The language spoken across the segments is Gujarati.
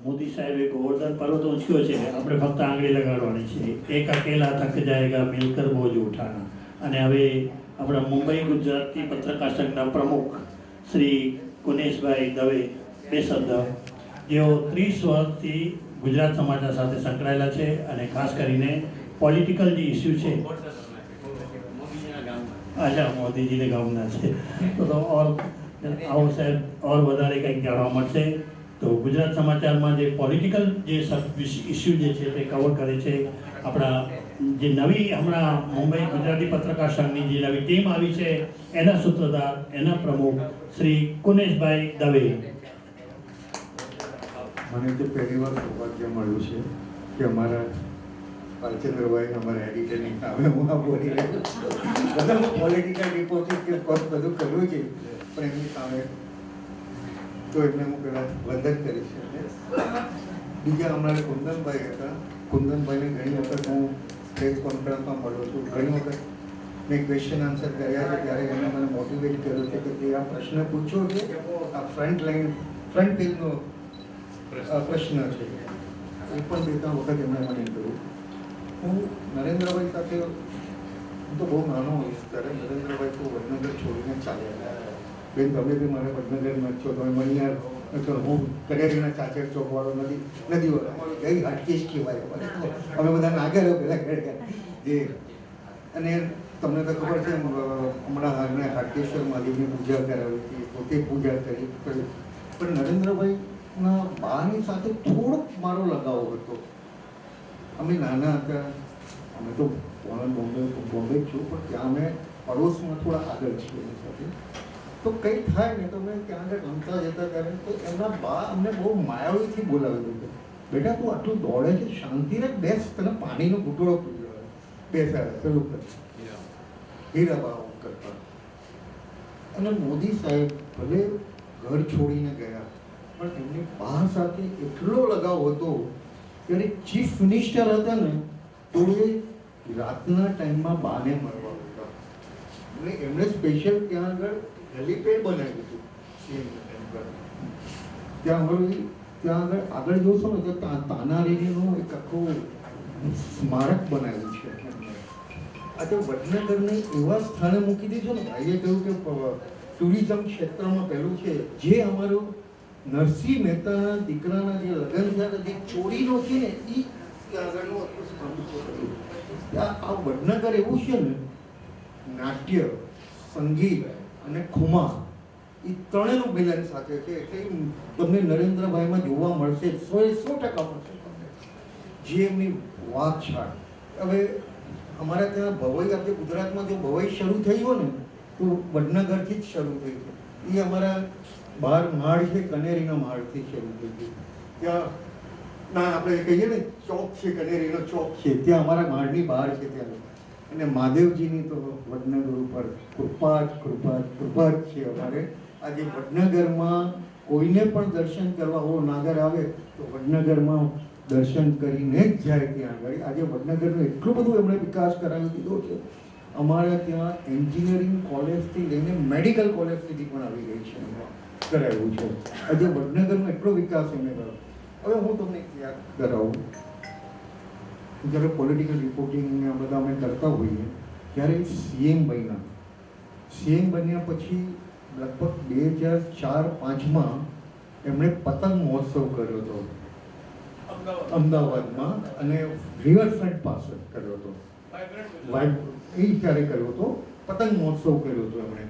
મોદી સાહેબે ગોવર્ધન પર્વત ઊંચ્યો છે, આપણે ફક્ત આંગળી લગાડવાની છે. એક અકેલા થક જાયગા મિલકર બોજ ઉઠાના. અને હવે આપણા મુંબઈ ગુજરાતી પત્રકાર સંઘના પ્રમુખ શ્રી કુનેશભાઈ દવે બે શબ્દ, જેઓ 30 વર્ષથી ગુજરાત સમાચાર સાથે સંકળાયેલા છે અને ખાસ કરીને પોલિટિકલ જે ઇસ્યુ છે, અચ્છા મોદીજીને ગામના છે, તો આવો સાહેબ ઓર વધારે કંઈક જાણવા મળશે. તો ગુજરાત સમાચારમાં જે પોલિટિકલ જે ઇસ્યુ જે છે તે કવર કરે છે. આપણા જે નવી હમણાં મુંબઈ ગુજરાતી પત્રકાર સંઘની જે નવી ટીમ આવી છે એના સૂત્રધાર, એના પ્રમુખ શ્રી કુનેશભાઈ દવે. મને તો પહેલી વાર સૌભાગ્ય મળ્યું છે કે અમારા ભાલચંદ્રભાઈ અમારા એડિટરની સામે હું આ બોલી રહ્યો છું. બધા હું પોલિટિકલ રિપોર્ટિંગ કે બધું કર્યું છે, પણ એમની સામે તો એમને હું પહેલાં વંદન કરીશ. બીજા અમારા કુંદનભાઈ હતા. કુંદનભાઈને ઘણી વખત હું પ્રેસ કોન્ફરન્સમાં મળ્યો છું. ઘણી વખત મેં ક્વેશ્ચન આન્સર કર્યા છે ત્યારે એમણે મને મોટિવેટ કર્યો છે કે આ પ્રશ્ન પૂછ્યો છે, આ ફ્રન્ટ પેજનો પ્રશ્ન છે. એ પણ બે ત્રણ વખત એમણે મને કહ્યું. હું નરેન્દ્રભાઈ સાથે હું તો બહુ નાનો હોઈશ ત્યારે નરેન્દ્રભાઈ તો વડનગર છોડીને ચાલ્યા. બેન તમે બી મારે વડનગરમાં છો, તમે મણિયાર છો, હું કનેરીના ચાચર ચોકવાળો નથી અમારું જઈ હાટકેશ કહેવાય. અમે બધા નાગર પેલા જે અને તમને તો ખબર છે હમણાં હાલને હાટકેશ્વર મહાદેવની પૂજા કરાવી હતી, પોતે પૂજા કરી. પણ નરેન્દ્રભાઈના બાની સાથે થોડોક મારો લગાવ હતો. અમે નાના હતા, અમે તો બોમ્બે જ છું, પણ ત્યાં અમે પડોશમાં થોડા આગળ છીએ એની સાથે. તો કંઈ થાય ને તો મેં ત્યાં આગળ રમતા જતા ત્યારે તો એમના બા અમને બહુ માયાવીથી બોલાવી દીધું. બેટા તું આટલું દોડે છે, શાંતિને બેસ, તને પાણીનો ઘૂંટડો બેસાડે પેલું કર હીરાબા કરતા. અને મોદી સાહેબ ભલે ઘર છોડીને ગયા, પણ એમની બા સાથે એટલો લગાવ હતો. ત્યારે ચીફ મિનિસ્ટર હતા ને તો એ રાતના ટાઈમમાં બાને મળવા હતા. એટલે એમણે સ્પેશિયલ ત્યાં આગળ હેલિપેડ બનાવ્યું હતું ત્યાં આગળ જોશો ને તો તાનારીનું એક આખું સ્મારક બનાવ્યું છે. આજે વડનગરને એવા સ્થાને મૂકી દીધું ને. ભાઈએ કહ્યું કે ટુરિઝમ ક્ષેત્રમાં પહેલું છે. જે અમારું નરસિંહ મહેતાના દીકરાના જે લગ્ન થયા જે ચોરીનો છે ને એ ત્યાં આગળનું આ વડનગર એવું છે ને, નાટ્ય, સંગીત અને ખુમા એ ત્રણેયનું મિલન સાથે છે. એટલે તમને નરેન્દ્રભાઈમાં જોવા મળશે, 100% મળશે તમને જે એમની વાત છાટ. હવે અમારા ત્યાં ભવાઈ, આપણે ગુજરાતમાં જો ભવાઈ શરૂ થઈ હોય ને તો વડનગરથી જ શરૂ થઈ છે. એ અમારા બહાર માળ છે, કનેરીના માળથી શરૂ થઈ ગઈ. ત્યાં ના આપણે કહીએ ને ચોક છે, કનેરીનો ચોક છે, ત્યાં અમારા માળની બહાર છે ત્યાં. અને મહાદેવજીની તો વડનગર ઉપર કૃપા જ છે અમારે. આજે વડનગરમાં કોઈને પણ દર્શન કરવા હો નાગર આવે તો વડનગરમાં દર્શન કરીને જ જાય ત્યાં આગળ. આજે વડનગરનો એટલું બધું એમણે વિકાસ કરાવી દીધો છે. અમારા ત્યાં એન્જિનિયરિંગ કોલેજથી લઈને મેડિકલ કોલેજ સુધી પણ આવી ગઈ છે, કરાવ્યું છે. આજે વડનગરનો એટલો વિકાસ એમણે કર્યો. હવે હું તમને યાદ કરાવું, જ્યારે પોલિટિકલ રિપોર્ટિંગ ને આ બધા અમે કરતા હોઈએ ત્યારે સીએમ બન્યા પછી લગભગ 2004-05માં એમણે પતંગ મહોત્સવ કર્યો હતો અમદાવાદમાં અને રિવરફ્રન્ટ પાસે કર્યો હતો. એ ત્યારે કર્યો હતો, પતંગ મહોત્સવ કર્યો હતો એમણે.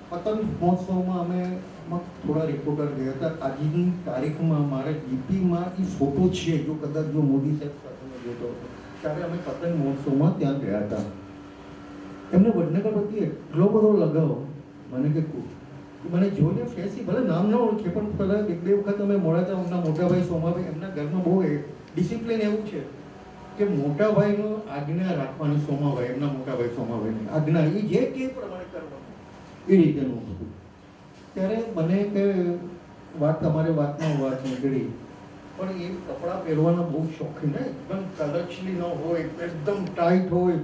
પતંગ મહોત્સવમાં અમે થોડા રિપોર્ટર ગયા હતા. આજની તારીખમાં મારા ડીપીમાં એ ફોટો છે, જો કદાચ જો મોદી સાહેબ સાથે જોતો ત્યારે અમે પતંગ મહોત્સવમાં ત્યાં ગયા હતા. એમને વડનગર પ્રત્યે એટલો બધો લગાવ. મને કે મને જોઈને ફેસી ભલે નામ ન ઓળખે પણ પહેલાં 1-2 વખત અમે મળ્યા હતા. એમના મોટાભાઈ સોમાભાઈ, એમના ઘરમાં બહુ ડિસિપ્લિન એવું છે કે મોટાભાઈનો આજ્ઞા રાખવાની. સોમાભાઈ, એમના મોટાભાઈ સોમાભાઈની આજ્ઞા, એ જે કે પ્રમાણે કરવાનું એ રીતેનું હતું. ત્યારે મને કે તમારી વાતમાં વાત નીકળી, પણ એ કપડાં પહેરવાના બહુ શોખીન, એકદમ કલચલી ન હોય, એકદમ ટાઈટ હોય.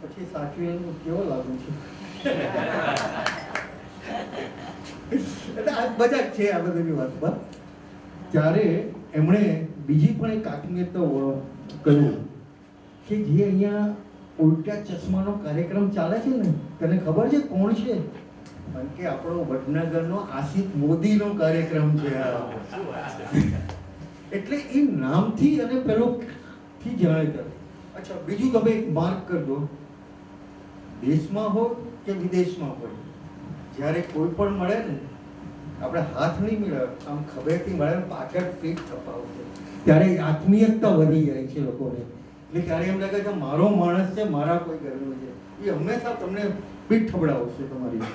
પછી સાચવીને કેવો લાગુ છે. એટલે આ બધા જ છે આ બધી વાતમાં. ત્યારે એમણે બીજી પણ એક આત્મીયતા કર્યું કે જે અહીંયા ઉલટા ચશ્માનો કાર્યક્રમ ચાલે છે ને, તને ખબર છે કોણ છે? કારણ કે આપણો વડનગરનો આશિષ મોદીનો કાર્યક્રમ છે આ. એટલે એ નામથી અને પેલોથી જાણે. અચ્છા, બીજું તમે એક માર્ક કરજો, દેશમાં હોય કે વિદેશમાં હોય, જ્યારે કોઈ પણ મળે ને, આપણે હાથ નહીં મળે, આમ ખભેથી મળે ને પાછળ પીઠ થપાવશે, ત્યારે આત્મીયતા વધી જાય છે લોકોને. એટલે ત્યારે એમ લાગે કે મારો માણસ છે, મારા કોઈ ગરમી છે, એ હંમેશા તમને પીઠ થબડાવશે તમારી.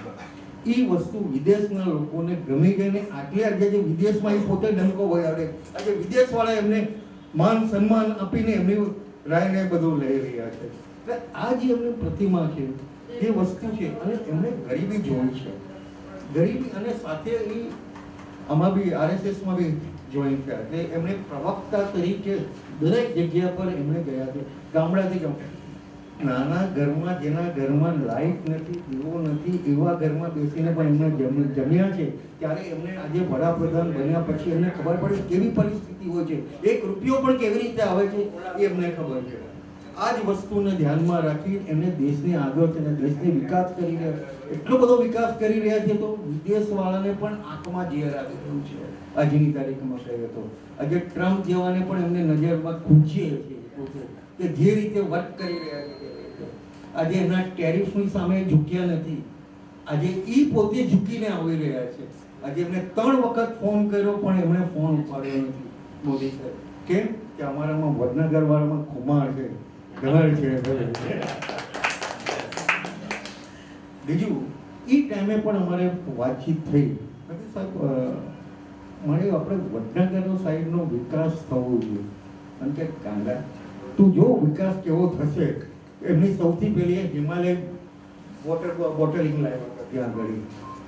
એ વસ્તુ વિદેશના લોકોને ગમી ગઈ ને આટલે આજે જે વિદેશમાં એ પોતે ડંકો વગાડે, આજે વિદેશવાળા એમને માન સન્માન આપીને એમની રાયને બધું લઈ રહ્યા છે. એટલે આ જે એમની પ્રતિમા છે એ વસ્તુ છે. અને એમણે ગરીબી જોઈ છે, ગરીબી, અને સાથે એ આમાં બી RSSમાં બી જોઈન થયા. એટલે એમણે પ્રવક્તા તરીકે દરેક જગ્યા પર એમણે ગયા છે, ગામડાથી ગામડે. નાના ઘરમાં, જેના ઘરમાં લાઈટ નથી, દીવો નથી, એવા ઘરમાં બેસીને પણ એમણે જમ્યા છે. ત્યારે એમને આજે વડાપ્રધાન બન્યા પછી એમને ખબર પડે કેવી પરિસ્થિતિ હોય છે, એક રૂપિયો પણ કેવી રીતે આવે છે એ એમને ખબર છે. આ જ વસ્તુને ધ્યાનમાં રાખી એમને દેશને આગળ છે અને દેશને વિકાસ કરી રહ્યા, એટલો બધો વિકાસ કરી રહ્યા છે તો વિદેશવાળાને પણ આંખમાં ઝેર આવી રહ્યું છે. આજની તારીખમાં કહીએ તો આજે ટ્રમ્પ જેવાને પણ એમને નજરમાં ખૂંચીએ છે કે જે રીતે વર્ક કરી રહ્યા છે. આજે એમના ટેરિફની સામે ઝૂક્યા નથી, આજે ઈ પોતે ઝૂકીને આવી રહ્યા છે. આજે એમને 3 વખત ફોન કર્યો પણ એમણે ફોન ઉપાડ્યો નથી મોદી સાહેબ. કેમ કે અમારામાં વડનગર વાળામાં ખુમાર છે, ઘર છે. બીજું ઈ ટાઈમે પણ અમારે વાતચીત થઈ, સાહેબ મારે આપણે વડનગરનો સાઈડનો વિકાસ થવો જોઈએ. કારણ કે કાંડા તું જો વિકાસ કેવો થશે. એમની સૌથી પહેલી હિમાલય બોટલિંગ લાવ્યા ત્યાં આગળ,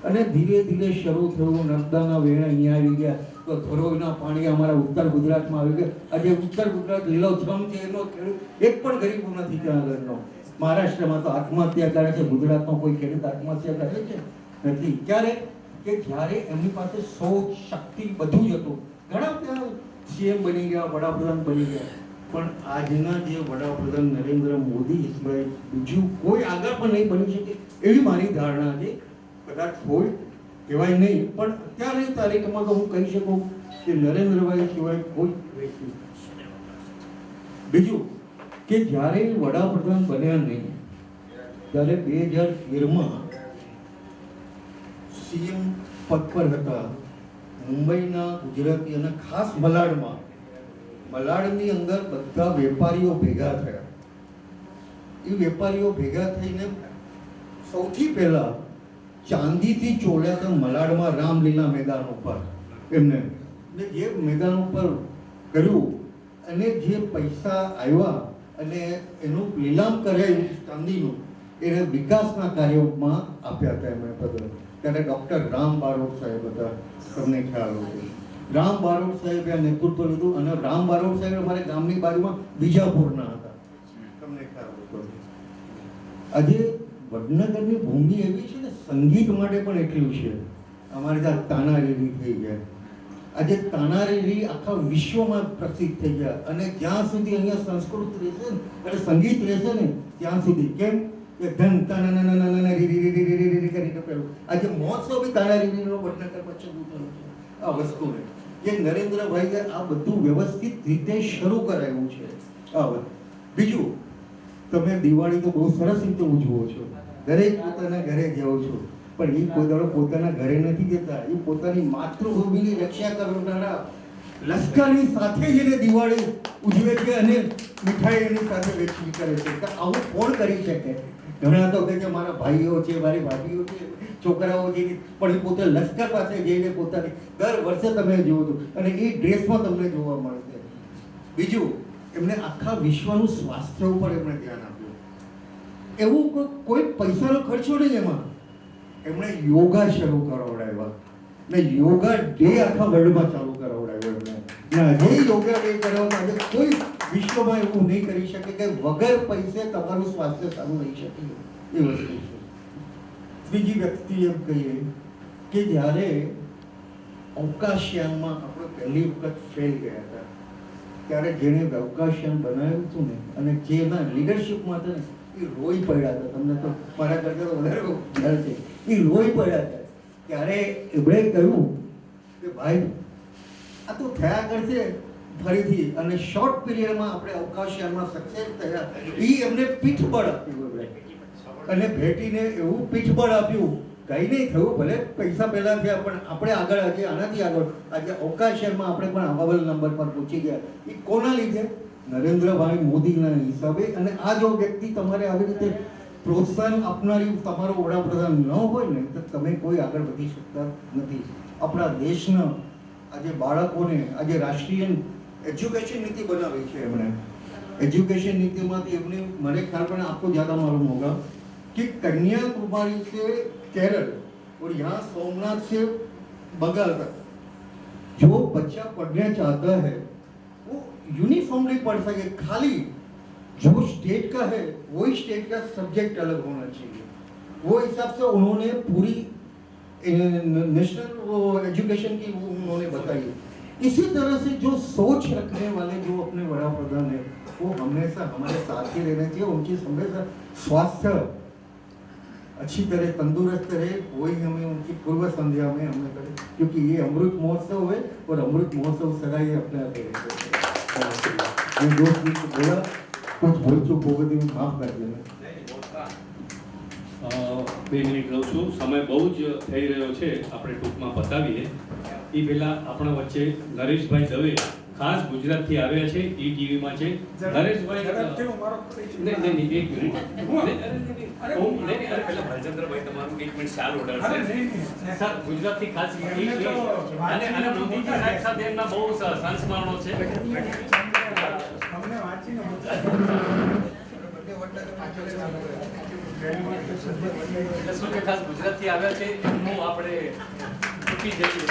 અને ધીરે ધીરે શરૂ થયું. નર્મદાના વેણ અહીંયા આવી ગયા, તો ધરોઈના પાણી અમારા ઉત્તર ગુજરાતમાં આવી ગયા. આજે ઉત્તર ગુજરાત લીલોછમ છે, એનો ખેડૂત એક પણ ગરીબ નથી ત્યાં આગળનો. મહારાષ્ટ્રમાં તો આત્મહત્યા કરે છે, ગુજરાતનો કોઈ ખેડૂત આત્મહત્યા કરે છે નથી. ક્યારે કે જ્યારે એમની પાસે સોચ, શક્તિ બધું જ હતું. ઘણા ત્યાં CM બની ગયા, વડાપ્રધાન બની ગયા, પણ આજના જે વડાપ્રધાન નરેન્દ્ર મોદી સિવાય બીજું કોઈ આગળ પણ નહીં બની શકે એવી મારી ધારણા છે. કદાચ હોય કહેવાય નહીં, પણ અત્યારની તારીખમાં તો હું કહી શકું કે નરેન્દ્રભાઈ સિવાય કોઈ વ્યક્તિ. બીજું કે જ્યારે વડાપ્રધાન બન્યા નહીં ત્યારે 2013માં CM પદ પર હતા. મુંબઈના ગુજરાતી અને ખાસ મલાડની અંદર બધા વેપારીઓ ભેગા થયા. એ વેપારીઓ ભેગા થઈને સૌથી પહેલા ચાંદીથી ચોળ્યા હતા મલાડમાં રામલીલા મેદાન ઉપર. એમને જે મેદાન ઉપર કર્યું અને જે પૈસા આવ્યા અને એનું લીલામ કરાયું ચાંદીનું, એને વિકાસના કાર્યોમાં આપ્યા હતા એમણે બધા. ત્યારે ડૉક્ટર રામ બારોટ સાહેબ હતા, તમને ખ્યાલ હોય. રામ બારોટ સાહેબે આ નેતૃત્વ લીધું, અને રામ બારોટ સાહેબ અમારે ગામની બાજુમાં બીજાપુરના હતા, તમને ખ્યાલ હોય. આજે વડનગરની ભૂમિ એવી છે ને, સંગીત માટે પણ એટલું છે. અમારે ત્યાં તાનારીરી થઈ ગયા. આજે તાનારીરી આખા વિશ્વમાં પ્રસિદ્ધ થઈ ગયા. અને જ્યાં સુધી અહીંયા સંસ્કૃત રહેશે ને અને સંગીત રહેશે ને ત્યાં સુધી. કેમ કે ધન તાના રીરી રીરી રીરી રીરી કરીને પેલું આજે મહોત્સવ બી તાનારીરીનો વડનગરમાં શરૂ થયો છે. આ વસ્તુને જે નરેન્દ્રભાઈએ આ બધું વ્યવસ્થિત રીતે શરૂ કરાયું છે. બીજું, તમે દિવાળી તો બહુ સરસ રીતે ઉજવો છો, દરેક પોતાના ઘરે જાઓ છો, પણ એ કોઈ દાડો પોતાના ઘરે નથી જતા. એ પોતાની માતૃભૂમિની રક્ષા કરનારા લશ્કરની સાથે જઈને દિવાળી ઉજવે છે અને મીઠાઈ એની સાથે વેચી કરે છે. આવું કોણ કરી શકે? ઘણા તો કહે છે મારા ભાઈઓ છે, મારી ભાભીઓ છે, છોકરાઓ છે, પણ એ પોતે લશ્કર પાસે જઈને પોતાની દર વર્ષે તમે જુઓ છો અને એ ડ્રેસમાં તમને જોવા મળશે. બીજું, એમને આખા વિશ્વનું સ્વાસ્થ્ય ઉપર એમણે ધ્યાન આપ્યું. એવું કોઈ પૈસાનો ખર્ચો નહીં એમાં. એમણે યોગા શરૂ કરાવડાવ્યા ને યોગા ડે આખા વર્લ્ડમાં ચાલુ કરાવડાવ્યો એમણે. આજે યોગા ડે કરાવવા આજે કોઈ વિશ્વમાં એવું નહીં કરી શકે કે વગર પૈસે તમારું સ્વાસ્થ્ય સારું રહી શકે એ વસ્તુ છે. બીજી વ્યક્તિ એમ કહીએ કે જ્યારે અવકાશયાનમાં આપણે પહેલી વખત ફેલ ગયા હતા ત્યારે જેણે અવકાશયાન બનાવ્યું હતું ને અને જે એના લીડરશિપમાં હતા ને એ રોઈ પડ્યા હતા. તમને તો મારા કરતા તો વધારે ખ્યાલ છે. એ રોઈ પડ્યા હતા. ત્યારે એમણે કહ્યું કે ભાઈ આ તો થયા કરશે ફરીથી, અને શોર્ટ પીરિયડમાં આપણે અવકાશયાનમાં સક્સેસ થયા. એ એમને પીઠબળ આપ્યું એમણે, અને ભેટીને એવું પીઠબળ આપ્યું. કંઈ નહીં થયું, ભલે પૈસા પહેલા થયા, પણ આપણે આગળ આજે આનાથી આગળ આજે અવકાશયાનમાં આપણે પણ અવ્વલ નંબર પર પહોંચી ગયા. એ કોના લીધે? નરેન્દ્રભાઈ મોદીના હિસાબે. અને આ જો વ્યક્તિ તમારે આવી રીતે પ્રોત્સાહન આપનારી તમારો વડાપ્રધાન ન હોય ને તો તમે કોઈ આગળ વધી શકતા નથી. આપણા દેશના આજે બાળકોને આજે રાષ્ટ્રીય એજ્યુકેશન નીતિ બનાવી છે એમણે. एजुकेशन नीति में एमने मेरे ख्याल पर आपको ज़्यादा मालूम होगा कि कन्याकुमारी से केरल और यहाँ सोमनाथ से बंगाल तक जो बच्चा पढ़ना चाहता है वो यूनिफॉर्मली पढ़ सके. खाली जो स्टेट का है वही स्टेट का सब्जेक्ट अलग होना चाहिए. वो हिसाब से उन्होंने पूरी नेशनल एजुकेशन की वो उन्होंने बताई. इसी तरह से जो सोच रखने वाले जो अपने बड़ा प्रधान है वो हमेशा हमारे साथ ही रहना चाहिए. उनकी हमेशा स्वास्थ्य अच्छी तरह तंदुरुस्त रहे, वही हमें उनकी पूर्व संध्या में हमें करें, क्योंकि ये अमृत महोत्सव है और अमृत महोत्सव सदा ये अपने आप मैं दोस्त को बोला कुछ बोल चुक होगा तो माफ कर देना. 2 મિનિટ લઉં છું. સમય બહુ જ થઈ રહ્યો છે, આપણે ટૂંકમાં બતાવીએ. એ પહેલા આપણા વચ્ચે નરેશભાઈ દવે ખાસ ગુજરાતથી આવ્યા છે, ટીવીમાં છે. નરેશભાઈ નહીં, એક મિનિટ. અરે પહેલા ભાલચંદ્રભાઈ તમારું 1 મિનિટ ચાલ ઓર્ડર છે સર. ગુજરાતથી ખાસ અને મોદી સાહેબ સાથે એમના બહુ સંસ્મરણો છે. શું કે ખાસ ગુજરાતથી આવ્યા છે એમનું આપણે ચૂકી જઈએ.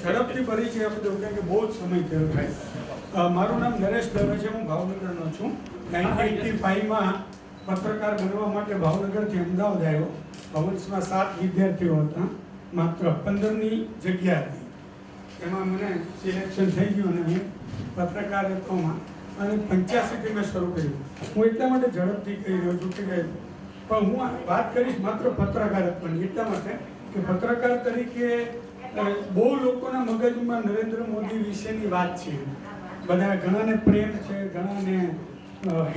ઝડપથી પરિચય આપી દઉં કે બહુ જ સમય થયો ભાઈ. મારું નામ નરેશ દવે છે, હું ભાવનગરનો છું. 1985માં પત્રકાર બનવા માટે ભાવનગરથી અમદાવાદ આવ્યો. ભવન્સમાં 7 વિદ્યાર્થીઓ હતા, માત્ર 15ની જગ્યા હતી. એમાં મને સિલેક્શન થઈ ગયું અને હું પત્રકારત્વમાં અને 85થી મેં શરૂ કર્યું. હું એટલા માટે ઝડપથી કહી રહ્યો છું કે પણ હું વાત કરીશ માત્ર પત્રકારત્વની, એટલા માટે કે પત્રકાર તરીકે બહુ લોકોના મગજમાં નરેન્દ્ર મોદી વિશેની વાત છે. બધા ઘણાને પ્રેમ છે, ઘણાને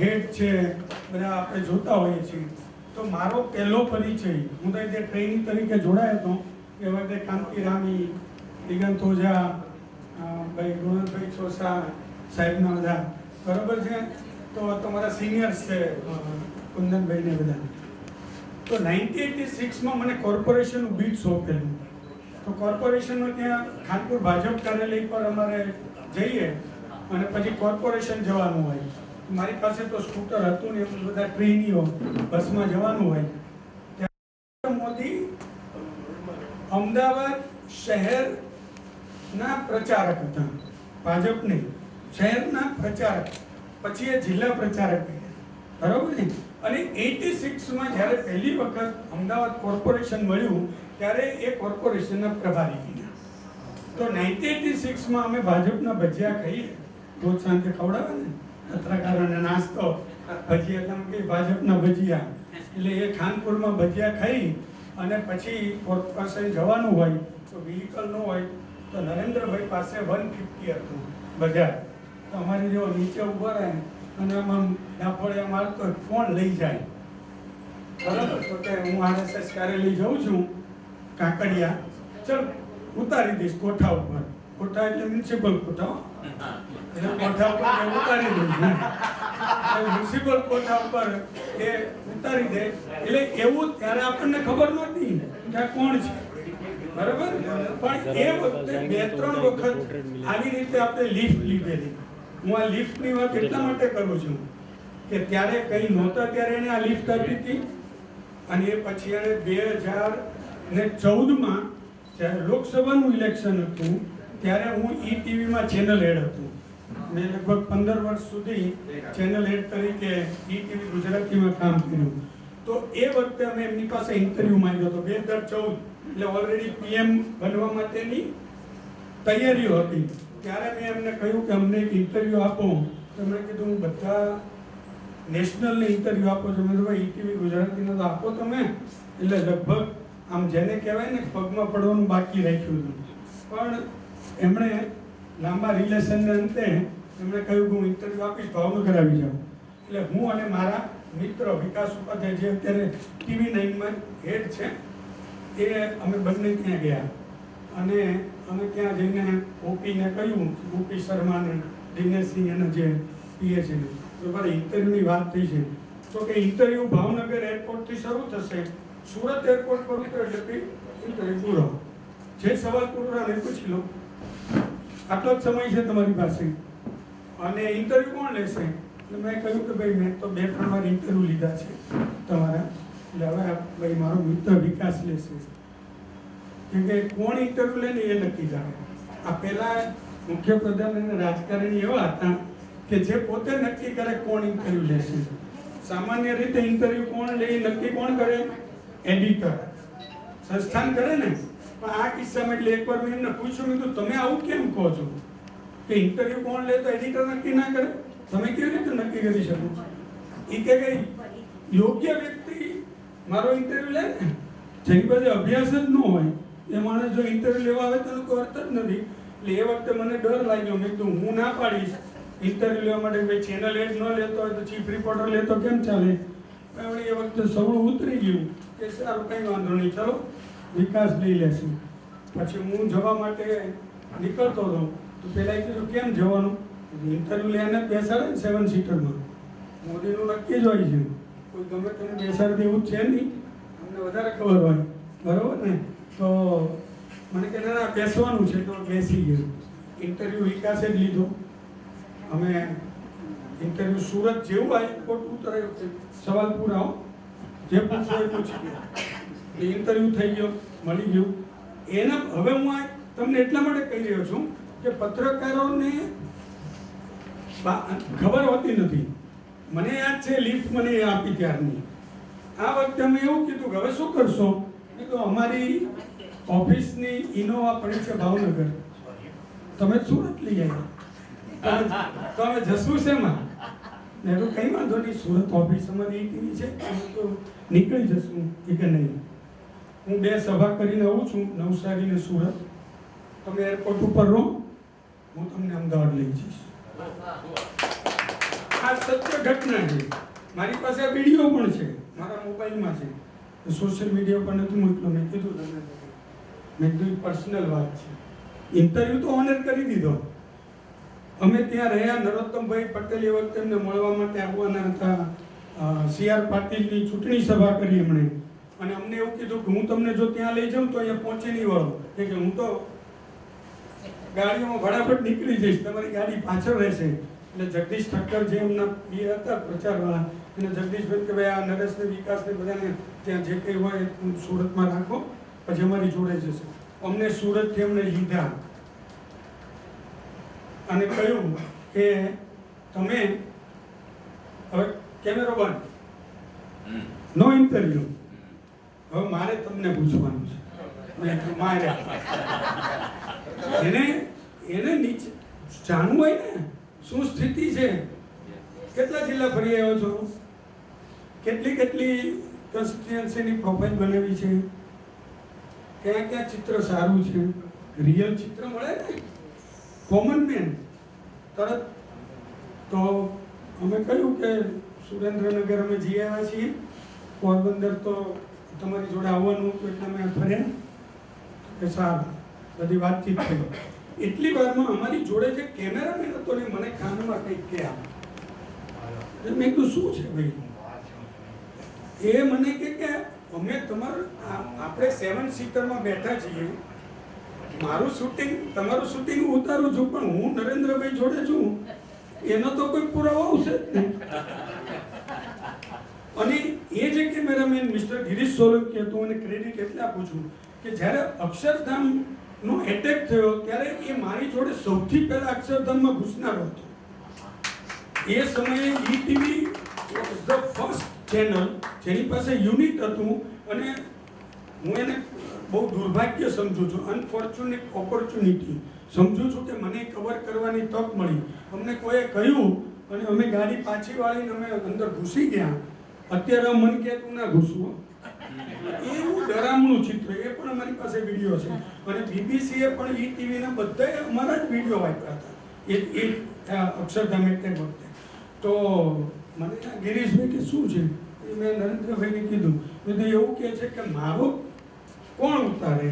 હેટ છે, બધા આપણે જોતા હોઈએ છીએ. તો મારો પહેલો પરિચય, હું તો જે ટ્રેનિંગ તરીકે જોડાયો હતો એ વખતે કાંતિ રામી, દિગંત ઓઝા, ભાઈ ગુણવંતભાઈ ચોસા સાહેબના બધા બરાબર છે. તો તમારા સિનિયર્સ છે કુંદનભાઈ ને બધા. તો 1986માં મને કોર્પોરેશનનું બીટ સોંપેલું. તો કોર્પોરેશનનું ત્યાં ખાનપુર ભાજપ કાર્યાલય પર અમારે જઈએ અને પછી કોર્પોરેશન જવાનું હોય. મારી પાસે તો સ્કૂટર હતું ને, એમ બધા ટ્રેનીઓ બસમાં જવાનું હોય. ત્યારે મોદી અમદાવાદ શહેરના પ્રચારક હતા, ભાજપ નહીં, શહેરના પ્રચારક, પછી એ જિલ્લા પ્રચારક બરાબર ને. અને 86માં જ્યારે પહેલી વખત અમદાવાદ કોર્પોરેશન મળ્યું ત્યારે એ કોર્પોરેશનના પ્રભારી બન્યા. તો 1986માં અમે ભાજપના ભજીયા ખાઈએ, રોજ સાંજે ખવડાવે ને પત્રકારોને નાસ્તો, ભજીયા એટલે કે ભાજપના ભજીયા, એટલે એ ખાનપુરમાં ભજીયા ખાઈ અને પછી કોર્પોરેશન જવાનું હોય તો વ્હીકલ ન હોય તો નરેન્દ્રભાઈ પાસે 150 હતું બજાર. તો અમારી જેવો નીચે ઊભો રહે અને આમ ડાફોળિયા મારતો ફોન લઈ જાય બરાબર. તો કે હું આરએસએસ કાર્યાલય જઉં છું કાંકડિયા, ચલ ઉતારી દઈશ કોઠા ઉપર. કોઠા એટલે મ્યુનિસિપલ કોઠા, એટલે કોઠા ઉપર ઉતારી દઈશ. મ્યુનિસિપલ કોઠા ઉપર એ ઉતારી દે એટલે એવું ત્યારે આપણને ખબર નહોતી કે આ કોણ છે બરાબર. પણ એ વખતે 2-3 વખત આવી રીતે આપણે લિફ્ટ લીધેલી. હું આ લિફ્ટની વાત એટલા માટે કરું છું કે ત્યારે કંઈ નહોતા ત્યારે એને આ લિફ્ટ આપી હતી. અને એ પછી એને 2014માં જ્યારે લોકસભાનું ઇલેક્શન હતું ત્યારે હું ઈટીવીમાં ચેનલ હેડ હતું. મેં લગભગ 15 વર્ષ સુધી ચેનલ હેડ તરીકે ઈટીવી ગુજરાતીમાં કામ કર્યું. તો તો એ વખતે અમે એમની પાસે ઇન્ટરવ્યૂ માંગ્યો હતો 2014, એટલે ઓલરેડી પીએમ બનવા માટેની તૈયારીઓ હતી. ત્યારે મેં એમને કહ્યું કે અમને એક ઇન્ટરવ્યૂ આપો. તો એમણે કીધું બધા નેશનલને ઇન્ટરવ્યૂ આપો છો. મેં કીધું ભાઈ ઈટીવી ગુજરાતીનો તો આપો તમે. એટલે લગભગ આમ જેને કહેવાય ને પગમાં પડવાનું બાકી રાખ્યું હતું. પણ એમણે લાંબા રિલેશનને અંતે એમણે કહ્યું કે હું ઇન્ટરવ્યૂ આપીશ, ભાવનગર આવી જાઉં. એટલે હું અને મારા મિત્ર વિકાસ ઉપાધ્યાય જે અત્યારે TV9 હેડ છે, એ અમે બંને ત્યાં ગયા અને અમે ત્યાં જઈને ઓપીને કહ્યું, ઓપી શર્મા ને દિનેશસિંહ એના જે પીએ છે, તો મારે ઇન્ટરવ્યૂની વાત થઈ છે. તો કે ઇન્ટરવ્યૂ ભાવનગર એરપોર્ટથી શરૂ થશે, સુરત એરપોર્ટ પર ઉતરે એટલે ઇન્ટરવ્યૂ પૂરો. જે સવાલ પૂરો રહે પૂછી લો, આટલો જ સમય છે તમારી પાસે અને ઇન્ટરવ્યૂ કોણ લેશે? એટલે મેં કહ્યું કે ભાઈ મેં તો 2-3 વાર ઇન્ટરવ્યૂ લીધા છે તમારા, એટલે હવે ભાઈ મારો મિત્ર વિકાસ લેશે. કેમ કે કોણ ઇન્ટરવ્યૂ લે ને એ નક્કી થાય. આ પહેલા મુખ્યપ્રધાન અને રાજકારણી એવા હતા કે જે પોતે નક્કી કરે કોણ ઇન્ટરવ્યૂ લેશે. સામાન્ય રીતે ઇન્ટરવ્યૂ કોણ લે એ નક્કી કોણ કરે? એડિટર, સંસ્થાન કરે ને. પણ આ કિસ્સામાં એટલે એકવાર મેં એમને પૂછ્યું, મેં કીધું તમે આવું કેમ કહો છો કે ઇન્ટરવ્યૂ કોણ લે તો એડિટર નક્કી ના કરે? તમે કેવી રીતે નક્કી કરી શકો? એ કે યોગ્ય વ્યક્તિ મારો ઇન્ટરવ્યૂ લે ને, જેની પાસે અભ્યાસ જ ન હોય એ માણસ જો ઇન્ટરવ્યૂ લેવા આવે તો એનો અર્થ જ નથી. એટલે એ વખતે મને ડર લાગ્યો. મેં કીધું હું ના પાડીશ ઇન્ટરવ્યૂ લેવા માટે. ભાઈ ચેનલ એડ ન લેતો હોય તો ચીફ રિપોર્ટર લેતો કેમ ચાલે? પણ એ વખતે સવળું ઉતરી ગયું કે સારું કંઈ વાંધો નહીં, ચલો વિકાસ લઈ લેશું. પછી હું જવા માટે નીકળતો હતો તો પહેલાં એ કીધું કેમ જવાનું? ઇન્ટરવ્યૂ લઈને બેસાડે ને 7 સીટરમાં. મોદીનું નક્કી જ હોય છે, કોઈ ગમે તેને બેસાડી દેવું છે નહીં, અમને વધારે ખબર હોય, બરાબર ને? તો મને કે ના બેસવાનું છે, તો બેસી ગયું. ઇન્ટરવ્યૂ વિકાસે જ લીધો. અમે ઇન્ટરવ્યૂ સુરત જેવું આ એરપોર્ટ ઉતરાયું, સવાલ પૂરાઓ જે પૂછો એ પૂછી ગયા. ઇન્ટરવ્યૂ થઈ ગયો, મળી ગયું. એના હવે હું આ તમને એટલા માટે કહી રહ્યો છું કે પત્રકારોને ખબર હોતી નથી. મને યાદ છે લિફ્ટ મને આપી ત્યારની. આ વખતે અમે એવું કીધું કે હવે શું કરશો? તો અમારી ઓફિસની ઇનોવા પડી છે ભાવનગર, તમે સુરત લઈ આવ્યા, તો અમે જશું શેમાં? મેં તો કંઈ વાંધો નહીં, સુરત ઓફિસ અમારી ઈટીવી છે, તો નીકળી જશું. એ કે નહીં, હું 2 સભા કરીને આવું છું, નવસારી ને સુરત. તમે એરપોર્ટ ઉપર રહો, હું તમને અમદાવાદ લઈ જઈશ. આ સત્ય ઘટના છે. મારી પાસે આ વિડીયો પણ છે, મારા મોબાઈલમાં છે, સોશિયલ મીડિયા પર નથી મોકલ્યો. મેં કીધું તમને, મેં કીધું પર્સનલ વાત છે. ઇન્ટરવ્યૂ તો ઓનર કરી દીધો. અમે ત્યાં રહ્યા, નરોત્તમભાઈ પટેલ એ વખતે એમને મળવા માટે આવવાના હતા. CR પાટીલની ચૂંટણી સભા કરી એમણે, અને અમને એવું કીધું કે હું તમને જો ત્યાં લઈ જાઉં તો અહીંયા પહોંચી નહીં વળો, કે હું તો ગાડીઓમાં ફટાફટ નીકળી જઈશ, તમારી ગાડી પાછળ રહેશે. એટલે જગદીશ ઠક્કર જે એમના એ હતા પ્રચારવાળા, અને જગદીશભાઈ કે ભાઈ આ નરેશને વિકાસને બધાને ત્યાં જે કંઈ હોય સુરતમાં રાખો, પછી અમારી જોડે જશે. અમને સુરતથી એમને લીધા અને કહ્યું કે તમે હવે કેમેરો બંધ, નો ઇન્ટરવ્યુ. હવે મારે તમને પૂછવાનું છે. મારે એને નીચે જાણવું હોય ને શું સ્થિતિ છે, કેટલા જિલ્લા ફરી આવ્યો છો, કેટલી કોન્સ્ટિટ્યુએન્સીની પ્રોફાઇલ બનાવી છે, ક્યાં ક્યાં ચિત્ર સારું છે, રિયલ ચિત્ર મળે ને કોમન મેન તરત. તો અમે કહ્યું કે સુરેન્દ્રનગર અમે જઈ આવ્યા છીએ, પોરબંદર તો તમારી જોડે આવવાનું હતું એટલે અમે ફર્યા. કે સારું, બધી વાતચીત થઈ. એટલી વારમાં અમારી જોડે જે કેમેરામેન હતો ને મને કાનમાં કંઈક કહ્યા. મેં કીધું શું છે ભાઈ? એ મને કે અમે તમારું આપણે 7 સીટરમાં બેઠા છીએ, મારું શૂટિંગ તમારું શૂટિંગ ઉતારું છું, પણ હું નરેન્દ્રભાઈ જોડે છું, એનો તો કોઈ પુરાવો આવશે જ નહીં. અને એ જે કેમેરામેન મિસ્ટર ગિરીશ સોલંકી હતો, એને ક્રેડિટ એટલે આપું છું કે જ્યારે અક્ષરધામનો એટેક થયો ત્યારે એ મારી જોડે સૌથી પહેલા અક્ષરધામમાં ઘૂસનારો હતો. એ સમયે ETV was the first channel જેની પાસે યુનિટ હતું, અને હું એને બહુ દુર્ભાગ્ય સમજુ છું, અનફોર્ચ્યુનેટ ઓપોર્ચ્યુનિટી સમજુ છું કે મને કવર કરવાની તક મળી. અમને કોઈએ કહ્યું અને અમે ગાડી પાછી વાળીને અમે અંદર ઘૂસી ગયા. અત્યારે મન કે તું ના ઘૂસવું, એવું ડરામણું ચિત્ર. એ પણ અમારી પાસે વિડીયો છે, અને બીબીસીએ પણ ઈટીવીના બધાએ અમારા જ વિડીયો વાપર્યા હતા એ અક્ષરધામ એટલે વખતે. તો મને ગિરીશભાઈ કે શું છે, એ મેં નરેન્દ્રભાઈને કીધું. મેં એવું કહે છે કે મારો કોણ ઉતારે.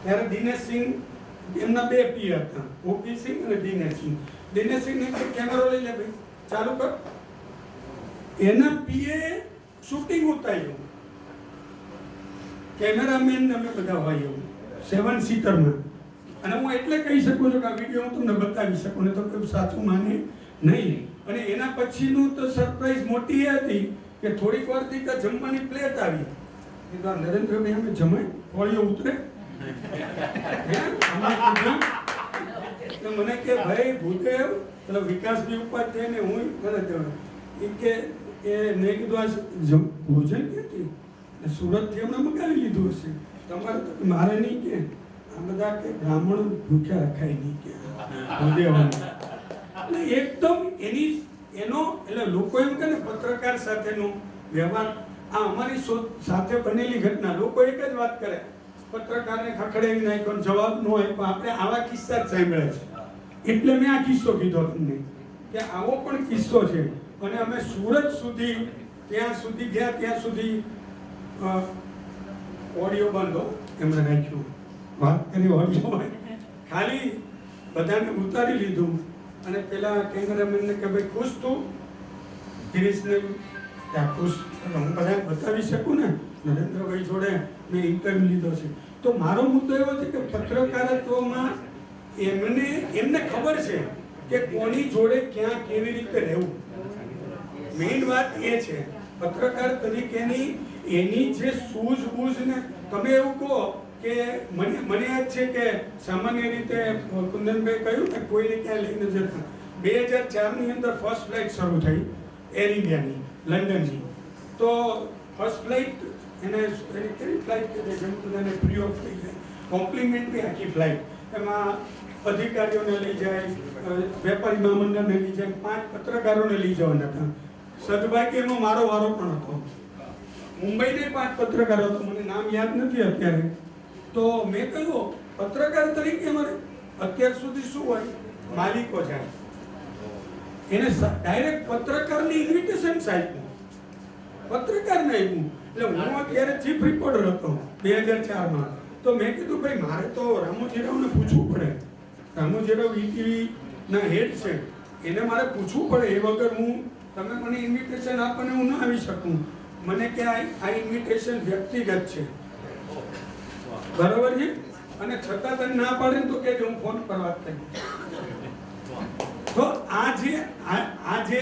ત્યારે દિનેશસિંહ, એમના બે પીએ હતા, ઓપી સિંહ અને દિનેશસિંહ. દિનેશસિંહને કેમેરો લઈ લે ભાઈ, ચાલુ કર. એના પીએ શૂટિંગ ઉતાર્યું, કેમેરામેન અમે બધા હોય 7 સીટરમાં. અને હું એટલે કહી શકું છું કે આ વિડીયો હું તમને બતાવી શકું, ને તો કોઈ સાચું માને નહીં. અને એના પછીનું તો સરપ્રાઈઝ મોટી એ હતી કે થોડીક વારથી તો જમવાની પ્લેટ આવી. કીધું નરેન્દ્રભાઈ અમે જમાય, ફોળીઓ ઉતરે. મને કે ભાઈ ભૂદેવ, પેલો વિકાસભાઈ ઉપાધ્યાય ને હું એ કે મેં કીધું આ ભોજન ક્યાંથી, સુરતથી હમણાં મગાવી લીધું હશે તમારે. તો મારે નહીં કે આ બધા કે બ્રાહ્મણો ભૂખ્યા રખાય નહીં કે એટલે એકદમ એનો એટલે લોકો એમ કે ને પત્રકાર સાથેનો વ્યવહાર, આ અમારી સાથે બનેલી ઘટના. લોકો એક જ વાત કરે, પત્રકારને ખખડાવી નાખ્યો, જવાબ ન આપ્યો. આપણે આવા કિસ્સા જ સાંભળ્યા છે, એટલે મેં આ કિસ્સો કીધો તમને કે આવો પણ કિસ્સો છે. અને અમે સુરત સુધી ત્યાં સુધી ગયા, ત્યાં સુધી ઓડિયો બંધ એમણે રાખ્યું, વાત કરી ઓડિયો ખાલી બધાને ઉતારી લીધું. અને પેલા કેમેરામેનને કે ભાઈ ખુશ તું, ગિરીશને ત્યાં ખુશ, હું બધાને બતાવી શકું ને નરેન્દ્રભાઈ જોડે મેં ઇન્ટરવ્યુ લીધો છે. તો મારો મુદ્દો એવો છે કે પત્રકારત્વમાં એમને ખબર છે કે કોની જોડે ક્યાં કેવી રીતે રહેવું. મેઇન વાત એ છે પત્રકાર તરીકેની એની જે સૂઝબૂઝ ને. તમે એવું કહો કે મને યાદ છે કે સામાન્ય રીતે કુંદનભાઈ કહ્યું કે કોઈને ક્યાં લઈને જતા. 2004ની અંદર ફર્સ્ટ ફ્લાઇટ શરૂ થઈ એર ઇન્ડિયાની લંડનની. તો ફર્સ્ટ ફ્લાઇટ એને કેવી ફ્લાઇટ કે જેમ બધાને ફ્રી ઓફ થઈ જાય, કોમ્પ્લિમેન્ટરી આખી ફ્લાઇટ. એમાં અધિકારીઓને લઈ જાય, વેપારી મહામંડળને લઈ જાય, 5 પત્રકારોને લઈ જવાના હતા. સદભાગ્યમાં મારો વારો પણ હતો. મુંબઈને 5 પત્રકારો હતો, મને નામ યાદ નથી અત્યારે. તો મેં કહ્યું પત્રકાર તરીકે અમારે અત્યાર સુધી શું હોય, માલિકો જાય એને ડાયરેક્ટ પત્રકારની ઇન્વિટેશન આપ્યું, પત્રકારને આપ્યું. એટલે હું અત્યારે ચીફ રિપોર્ટર હતો 2004માં. તો મેં કીધું ભાઈ મારે તો રામોજીરાવને પૂછવું પડે, રામોજીરાવ ઈટીવી ના હેડ છે, એને મારે પૂછવું પડે. એ વગર હું તમે મને ઇન્વિટેશન આપોને હું ન આવી શકું. મને કે આ ઇન્વિટેશન વ્યક્તિગત છે, બરાબર છે, અને છતાં તને ના પાડે તો કે હું ફોન પર વાત કરી. તો આ જે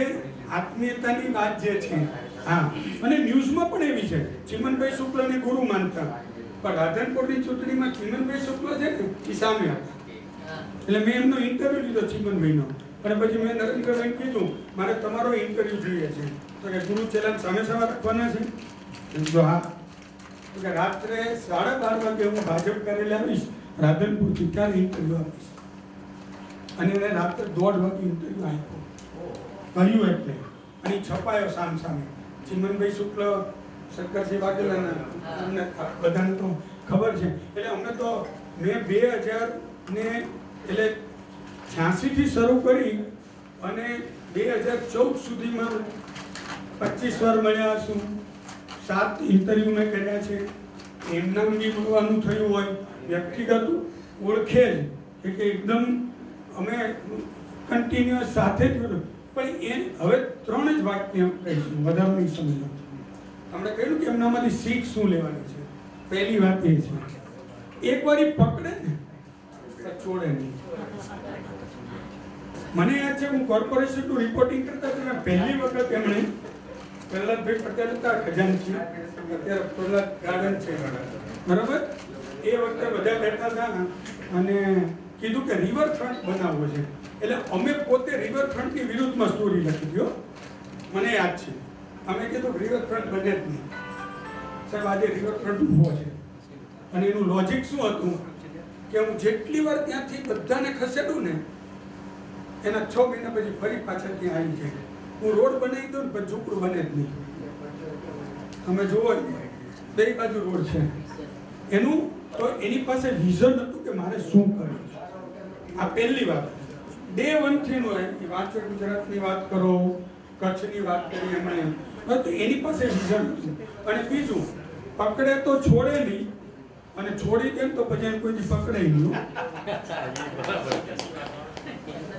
આત્મીયતાની વાત જે છે, હા. અને ન્યૂઝમાં પણ એવી છે, ચિમનભાઈ શુક્લને ગુરુ માનતા, પણ રાધનપુરની ચૂંટણીમાં ચિમનભાઈ શુક્લ છે ને એ સામે હતા. એટલે મેં એમનો ઇન્ટરવ્યુ લીધો ચિમનભાઈનો, અને પછી મેં નરેન્દ્રભાઈને કીધું મારે તમારો ઇન્ટરવ્યુ જોઈએ છે. તો કે ગુરુ ચેલાન સામે સામે રાખવાના છે. જો હા, તો કે રાત્રે 12:30 વાગે હું ભાજપ કાર્યાલય આવીશ રાધનપુરથી, ત્યારે ઇન્ટરવ્યુ આપીશ. અને એને રાત્રે 1:30 વાગે ઇન્ટરવ્યુ આપ્યો, કહ્યું એટલે. અને છપાયો સામ સામે. ચિમનભાઈ શુક્લ, શંકરસિંહ વાઘેલાના અમને બધાને તો ખબર છે. એટલે અમે તો મેં 2000 ને એટલે 86થી શરૂ કરી અને 2014 સુધીમાં 25 વાર મળ્યા છું. 7 ઇન્ટરવ્યુ મેં કર્યા છે. એમના બી મળવાનું થયું હોય, વ્યક્તિગત ઓળખે જ કે એકદમ અમે કન્ટિન્યુઅસ સાથે જ. પણ એ હવે 3 જ વાક્ય કહીશું, વધારે નહીં સમજો. આપણે કહ્યું કે એમનામાંથી શીખ શું લેવાની છે. પહેલી વાત એ છે, એક વાર પકડે ને છોડે નહીં. મને યાદ છે હું કોર્પોરેશનનું રિપોર્ટિંગ કરતા હતા, પહેલી વખત એમણે પ્રહલાદભાઈ પટેલ હતા ખજાનચી, અત્યારે પ્રહલાદ ગાર્ડન છે બરાબર. એ વખતે બધા બેઠા હતા અને કીધું કે રિવરફ્રન્ટ બનાવવો છે. એટલે અમે પોતે રિવરફ્રન્ટની વિરુદ્ધમાં સ્ટોરી લખી હતી. મને યાદ છે અમે કીધું રિવરફ્રન્ટ બને જ નહીં સાહેબ. આજે રિવરફ્રન્ટ ઊભો છે અને એનું લોજિક શું હતું કે હું જેટલી વાર ત્યાંથી બધાને ખસેડું ને એના 6 મહિના પછી ફરી પાછળ ત્યાં આવી જાય. હું રોડ બનાવી દઉં ને પણ ઝૂંપડું બને જ નહીં. તમે જુઓ બે બાજુ રોડ છે એનું. તો એની પાસે વિઝન હતું કે મારે શું કરવું. આ પહેલી વાત. ડે 1 થી નો વાંચો ગુજરાતની વાત કરો, કચ્છની વાત કરી એમાં તો એની પાસે વિઝન હતું. અને બીજું પકડે તો છોડે નહીં અને છોડી દે તો પછી એને કોઈ પકડે નહીં.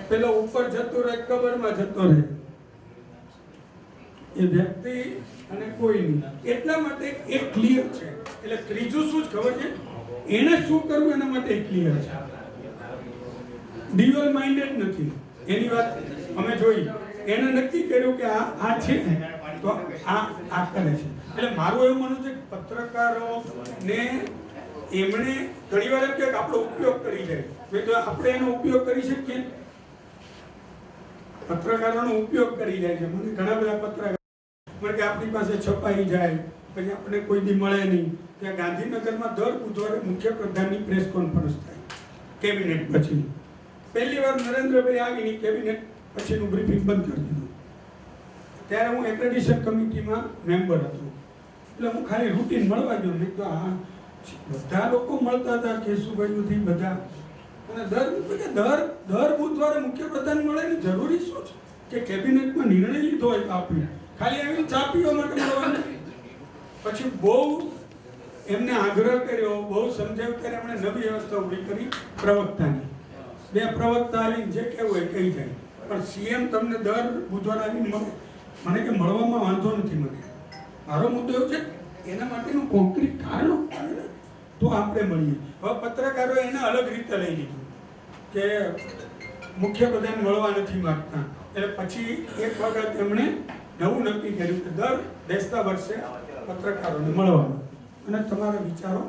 પેલો ઉપર જતો રહે કબરમાં જતો રહે એ વ્યક્તિ અને કોઈ નહીં. એટલા માટે એક ક્લિયર છે. એટલે ત્રીજું શું ખબર છે એને શું કરવું એના માટે ક્લિયર છે. ડ્યુઅલ માઇન્ડેડ નથી. એની વાત અમે જોઈ. એને નક્કી કર્યું કે આ છે તો આ કરે છે. એટલે મારું એવું માનવું છે કે પત્રકારો ને એમણે ઘણીવાર એમ કે આપણો ઉપયોગ કરી જાય તો આપણે એનો ઉપયોગ કરી શકીએ. પત્રકારોનો ઉપયોગ કરી જાય છે. મને ઘણા બધા પત્રકાર કે આપણી પાસે છપાઈ જાય પછી આપણે કોઈ દી મળે નહીં. ત્યાં ગાંધીનગરમાં દર બુધવારે મુખ્યપ્રધાનની પ્રેસ કોન્ફરન્સ થાય કેબિનેટ પછી. પહેલી વાર નરેન્દ્રભાઈ આવીને કેબિનેટ પછીનું બ્રીફિંગ બંધ કરી દીધું. ત્યારે હું એક્રેડિશન કમિટીમાં મેમ્બર હતો. એટલે હું ખાલી રૂટીન મળવા ગયો. મેં તો આ બધા લોકો મળતા હતા કેશુભાઈથી બધા. અને દર બુધવારે મુખ્યપ્રધાન મળે ને જરૂરી શું છે કે કેબિનેટમાં નિર્ણય લીધો હોય આપી ખાલી આવીને ચા પીવા માટે મળવાનું. પછી બહુ એમને આગ્રહ કર્યો, બહુ સમજાવ્યું. ત્યારે એમણે નવી વ્યવસ્થા ઊભી કરી પ્રવક્તાની. 2 પ્રવક્તા આવીને જે કહેવું હોય કહી જાય. પણ સીએમ તમને દર બુધવારે આવીને મળે. મને કે મળવામાં વાંધો નથી. મને મારો મુદ્દો એવો છે એના માટેનું કોન્ક્રીટ કારણો તો આપણે મળીએ. હવે પત્રકારોએ એને અલગ રીતે લઈ લીધું કે મુખ્યપ્રધાન મળવા નથી માંગતા. એટલે પછી એક વખત એમણે નવું નક્કી કર્યું કે દર બેસતા વર્ષે પત્રકારોને મળવાનું અને તમારા વિચારો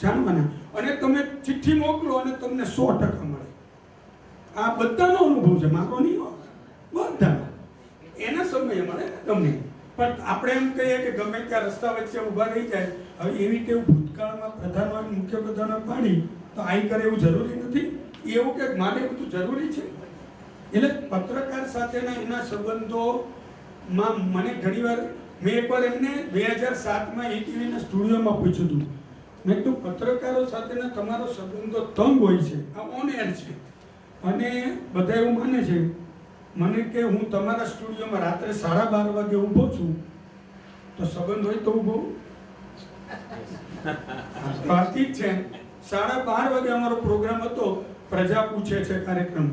જાણવાના. અને તમે ચિઠ્ઠી મોકલો અને તમને 100% મળે. આ બધાનો અનુભવ છે, મારો નહીં, બધાનો. એના સમયે મળે તમને. પણ આપણે એમ કહીએ કે ગમે ત્યાં રસ્તા વચ્ચે ઊભા રહી જાય. હવે એવી ટેવ ભૂતકાળમાં પ્રધાનમંત્રી મુખ્યપ્રધાને પાડી તો આઈ કરે એવું જરૂરી નથી. એવું કે મારે બધું જરૂરી છે. એટલે પત્રકાર સાથેના એના સંબંધોમાં મને ઘણીવાર મેં એકવાર એમને 2007માં ETVના સ્ટુડિયોમાં પૂછ્યું હતું. મેં કીધું પત્રકારો સાથેના તમારો સંબંધો તંગ હોય છે, આ ઓન એર છે અને બધા એવું માને છે. મને કે હું તમારા સ્ટુડિયોમાં રાત્રે 12:30 વાગે ઊભો છું તો સંબંધ હોય તો ઊભો બાકી છે. 12:30 વાગે અમારો પ્રોગ્રામ હતો, પ્રજા પૂછે છે કાર્યક્રમ.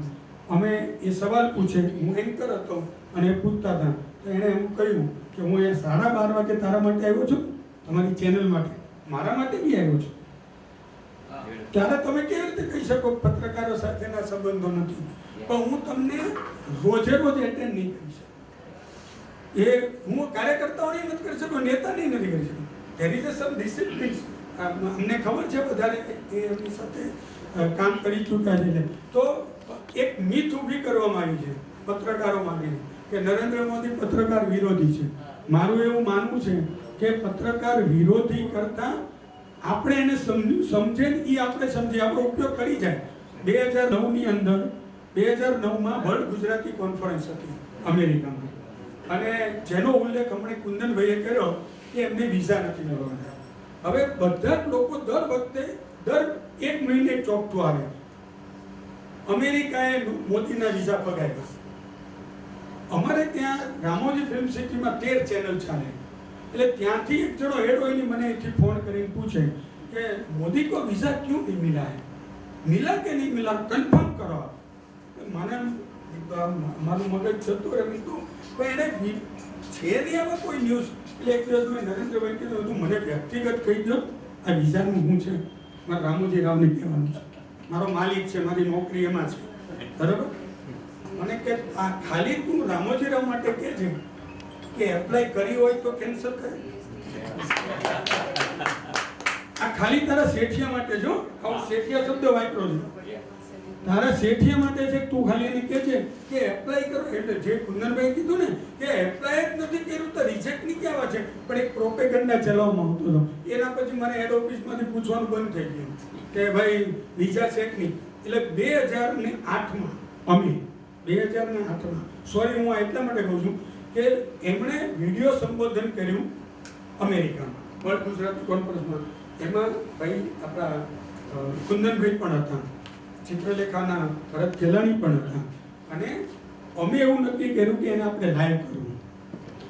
અમે એ સવાલ પૂછે, હું એન્કર હતો અને એ પૂછતા હતા. તો એણે એમ કહ્યું કે હું એ 12:30 વાગે તારા માટે આવ્યો છું, તમારી ચેનલ માટે, મારા માટે બી આવ્યો છું. ત્યારે તમે કેવી રીતે કહી શકો પત્રકારો સાથેના સંબંધો નથી? પણ હું તમને રોજે રોજ એટેન્ડ નહીં કરી શકું. એ હું કાર્યકર્તાઓને નથી કરી શકું, નેતાને નથી કરી શકું. There is sum discipline. અમને ખબર છે વધારે એ એમની સાથે કામ કરી ચૂક્યા છે. તો એક મિથ ઊભી કરવામાં આવી છે પત્રકારો માટે કે નરેન્દ્ર મોદી પત્રકાર વિરોધી છે. મારું એવું માનવું છે કે પત્રકાર વિરોધી કરતા આપણે એને સમજે એ આપણે સમજીએ, આપણો ઉપયોગ કરી જાય. 2009ની અંદર 2009માં વર્લ્ડ ગુજરાતી કોન્ફરન્સ હતી અમેરિકામાં અને જેનો ઉલ્લેખ હમણાં કુંદનભાઈએ કર્યો કે એમને વિઝા નથી મળવાના. હવે બધા જ લોકો દર વખતે દર 1 મહિને ચોકઠું આવે. અમેરિકાએ મોદીના વિઝા પગાવ્યા. અમારે ત્યાં રામોજી ફિલ્મ સિટીમાં 13 ચેનલ ચાલે. એટલે ત્યાંથી એક જણો હેડ હોય ને મને અહીંથી ફોન કરીને પૂછે કે મોદી કો વિઝા ક્यों नहीं मिला है, मिला કે નહીં मिला, કન્ફર્મ કરો. મને મારું મગજ જતું રહે. તો એને છે નહીં આવા કોઈ ન્યૂઝ. એટલે એક દિવસ મેં નરેન્દ્રભાઈ કીધું હતું મને વ્યક્તિગત કહી દો આ વિઝાનું શું છે, મારે રામોજી રાવને કહેવાનું છે, મારો માલિક છે, મારી નોકરી એમાં છે, બરાબર. મને કે આ ખાલી તું રામોજી રાવ માટે કહે છે કે એપ્લાય કરી હોય તો કેન્સલ કરે. આ ખાલી તારા શેઠિયા માટે જો, આવું શેઠિયા શબ્દ વાપરો છે. તારા શેઠિયા માટે છે તું ખાલી એને કહે છે કે એપ્લાય કરો, એટલે જે કુંદનભાઈ કીધું ને કે એપ્લાય જ નથી કર્યું તો રિજેક્ટ નહીં કહેવા છે, પણ એક પ્રોપેગન્ડા ચલાવવામાં આવતો હતો. એના પછી મને હેડ ઓફિસમાંથી પૂછવાનું બંધ થઈ ગયું કે ભાઈ વિઝા છે કે નહીં. એટલે 2008માં અમે 2008માં સોરી હું આ એટલા માટે કહું છું કે એમણે વિડીયો સંબોધન કર્યું અમેરિકામાં વર્લ્ડ ગુજરાતી કોન્ફરન્સમાં. એમાં ભાઈ આપણા કુંદનભાઈ પણ હતા, ચિત્રલેખાના ભરત ખેલાણી પણ હતા, અને અમે એવું નક્કી કર્યું કે એને આપણે લાઈવ કરવું.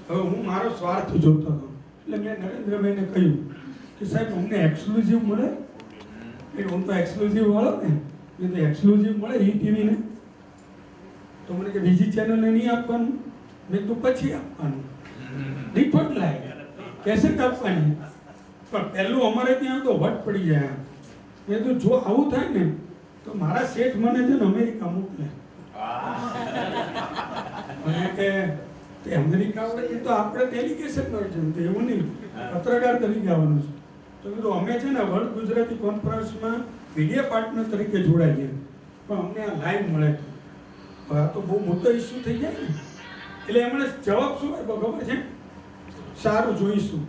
હવે હું મારો સ્વાર્થ જોતો હતો એટલે મેં નરેન્દ્રભાઈને કહ્યું કે સાહેબ અમને એક્સક્લુઝિવ મળે. હું તો એક્સક્લુઝિવ વાળો ને, મેં તો એક્સક્લુઝિવ મળે ઈ ટીવીને. તો મને કે બીજી ચેનલને નહીં આપવાનું, મેં તો પછી આપવાનું, રિપોર્ટ લાય કેસેટ આપવાની. પણ પહેલું અમારે ત્યાં તો વટ પડી જાય. મેં તો જો આવું થાય ને તો મારા શેઠ મને છે ને અમેરિકા મોકલે. મને કે તે અમેરિકા હોય તો આપણે ડેલિગેશન હોય છે, તો એવું નહીં, પત્રકાર તરીકે આવવાનું છે. તો કીધું અમે છે ને વર્લ્ડ ગુજરાતી કોન્ફરન્સમાં મીડિયા પાર્ટનર તરીકે જોડાઈ ગયા, પણ અમને આ લાઈવ મળે. આ તો બહુ મોટો ઇસ્યુ થઈ જાય ને. એટલે એમણે જવાબ શું આપ્યો ખબર છે? સારું જોઈશું.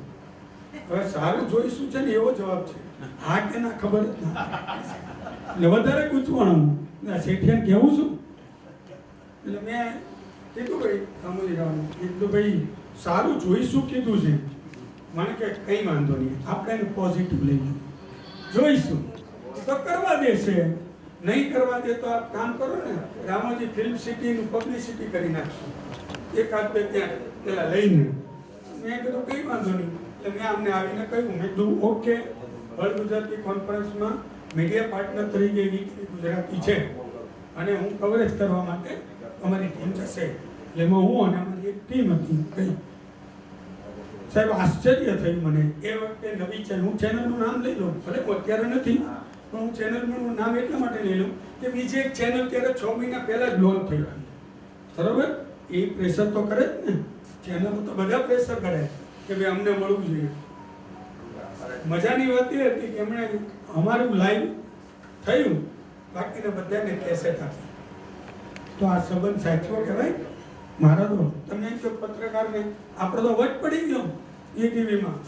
હવે સારું જોઈશું છે ને એવો જવાબ છે, હા કે ના ખબર જ ના. એટલે વધારે ગૂંચવાણું શેઠિયાને કહેવું છું. એટલે મેં કીધું ભાઈ સામુજી રાવનું કીધું ભાઈ સારું જોઈશું કીધું છે. મને કે કંઈ વાંધો નહીં, આપણે એને પોઝિટિવ લઈએ, જોઈશું તો કરવા દેશે, નહીં કરવા દે તો આપ કામ કરો ને રામોજી ફિલ્મ સિટીનું પબ્લિસિટી કરી નાખશું એકાદ બે ત્યાં પેલા લઈને. મેં કીધું કંઈ વાંધો નહીં. એટલે મેં અમને આવીને કહ્યું, મેં કીધું ઓકે વર્લ્ડ ગુજરાતી કોન્ફરન્સમાં મીડિયા પાર્ટનર તરીકે વીકલી ગુજરાતી છે અને હું કવરેજ કરવા માટે અમારી ટીમ જશે. એટલે એમાં હું અને અમારી એક ટીમ હતી. કઈ સાહેબ આશ્ચર્ય થયું મને એ વખતે નવી ચેનલ, હું ચેનલનું નામ લઈ લઉં, ભલે અત્યારે નથી પણ હું ચેનલનું નામ એટલા માટે લઈ લઉં કે બીજી એક ચેનલ ત્યારે 6 મહિના પહેલા જ લોન્ચ થઈ હતી. બરોબર, એ પ્રેશર તો કરે જ ને, ચેનલ તો બધા પ્રેશર કરે કે ભાઈ અમને મળવું જોઈએ. મજાની વાત એ હતી કે એમણે અમારું લાઈવ થયું, બાકીના બધાને કેસેટ આપી. તો આ સંબંધ સાચવો કહેવાય મારા. તો તમે જો પત્રકારને આપણે તો વટ પડી ગયો એ ટીવીમાં,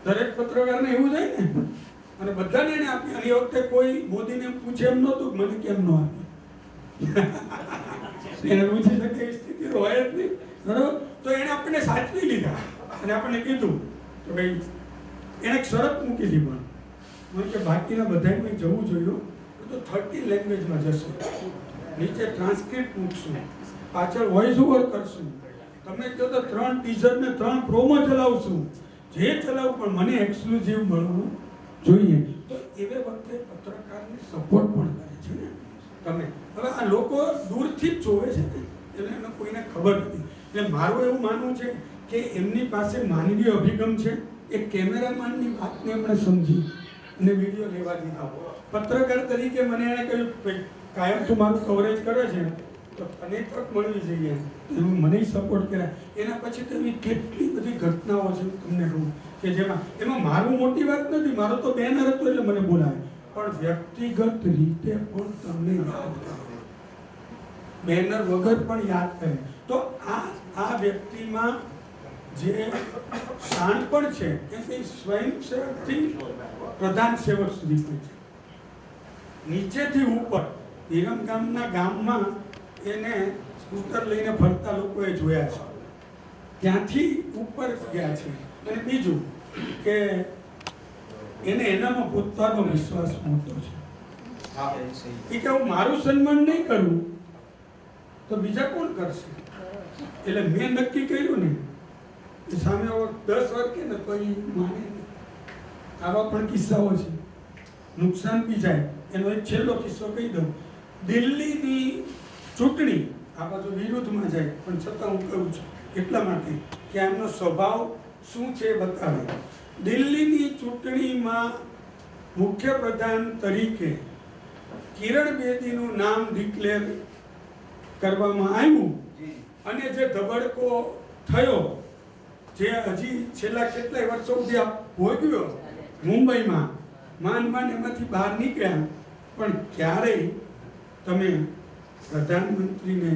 દરેક પત્રકારને એવું થાય ને, અને બધાને એને આપી. અને એ વખતે કોઈ મોદીને પૂછે એમ નહોતું મને કેમ ન આપી. એને પૂછી શકે એ સ્થિતિ હોય જ નહીં, બરાબર. તો એને આપણને સાચવી લીધા અને આપણને કીધું કે ભાઈ એને એક શરત મૂકી હતી, પણ કે બાકીના બધાને જવું જોઈએ તો 30 લેંગ્વેજમાં જશે, નીચે ટ્રાન્સક્રિપ્ટ મૂકશું, પાછળ વોઇસ ઓવર કરશું, તમે કહો તો 3 ટીઝર ને 3 પ્રોમો ચલાવશું, જે ચલાવું પણ મને એક્સક્લુઝિવ મળવું જોઈએ. તો એવે વખતે પત્રકારને સપોર્ટ પણ કરે છે ને તમે. હવે આ લોકો દૂરથી જ જોવે છે ને, એટલે એને કોઈને ખબર નથી. એટલે મારું એવું માનવું છે કે એમની પાસે માનવીય અભિગમ છે. એક કેમેરામેનની વાતને એમણે સમજી અને વિડીયો લેવા દીધા. પત્રકાર તરીકે મને એણે કહ્યું કાયમ તું મારું કવરેજ કરે છે તો તને તક મળવી જોઈએ, એવું મને સપોર્ટ કર્યા. એના પછી તો એવી કેટલી બધી ઘટનાઓ છે તમને કહું કે એમાં મારું મોટી વાત નથી, મારો તો બેનર હતો એટલે મને બોલાવે, પણ વ્યક્તિગત રીતે પણ તમને યાદ કરે, બેનર વગર પણ યાદ કરે. તો આ વ્યક્તિમાં જે શાણપણ છે કે સ્વયંસેવકથી પ્રધાન સેવક સુધી પહોંચે, નીચેથી ઉપર. વિરમગામના ગામમાં એને સ્કૂટર લઈને ફરતા લોકોએ જોયા છે, ત્યાંથી ઉપર ગયા છે. અને બીજું કે એને એનામાં પોતાનો વિશ્વાસ મોટો છે કે હું મારું સન્માન નહીં કરું તો બીજા કોણ કરશે. એટલે મેં નક્કી કર્યું ને કે સામે 10 વાર કે ને તો એ માને નહીં. આવા પણ કિસ્સાઓ છે, નુકસાન બી જાય. એનો એક છેલ્લો કિસ્સો કહી દઉં. દિલ્હીની ચૂંટણી આ બાજુ વિરુદ્ધમાં જાય, પણ છતાં હું કહું છું એટલા માટે કે એમનો સ્વભાવ શું છે બતાવે. દિલ્હીની ચૂંટણીમાં મુખ્યપ્રધાન તરીકે કિરણ બેદીનું નામ ડિક્લેર કરવામાં આવ્યું અને જે ધબડકો થયો, જે હજી છેલ્લા કેટલાય વર્ષો સુધી આ ભોગવ્યો મુંબઈમાં, માંડ એમાંથી બહાર નીકળ્યા, પણ ક્યારેય તમે પ્રધાનમંત્રીને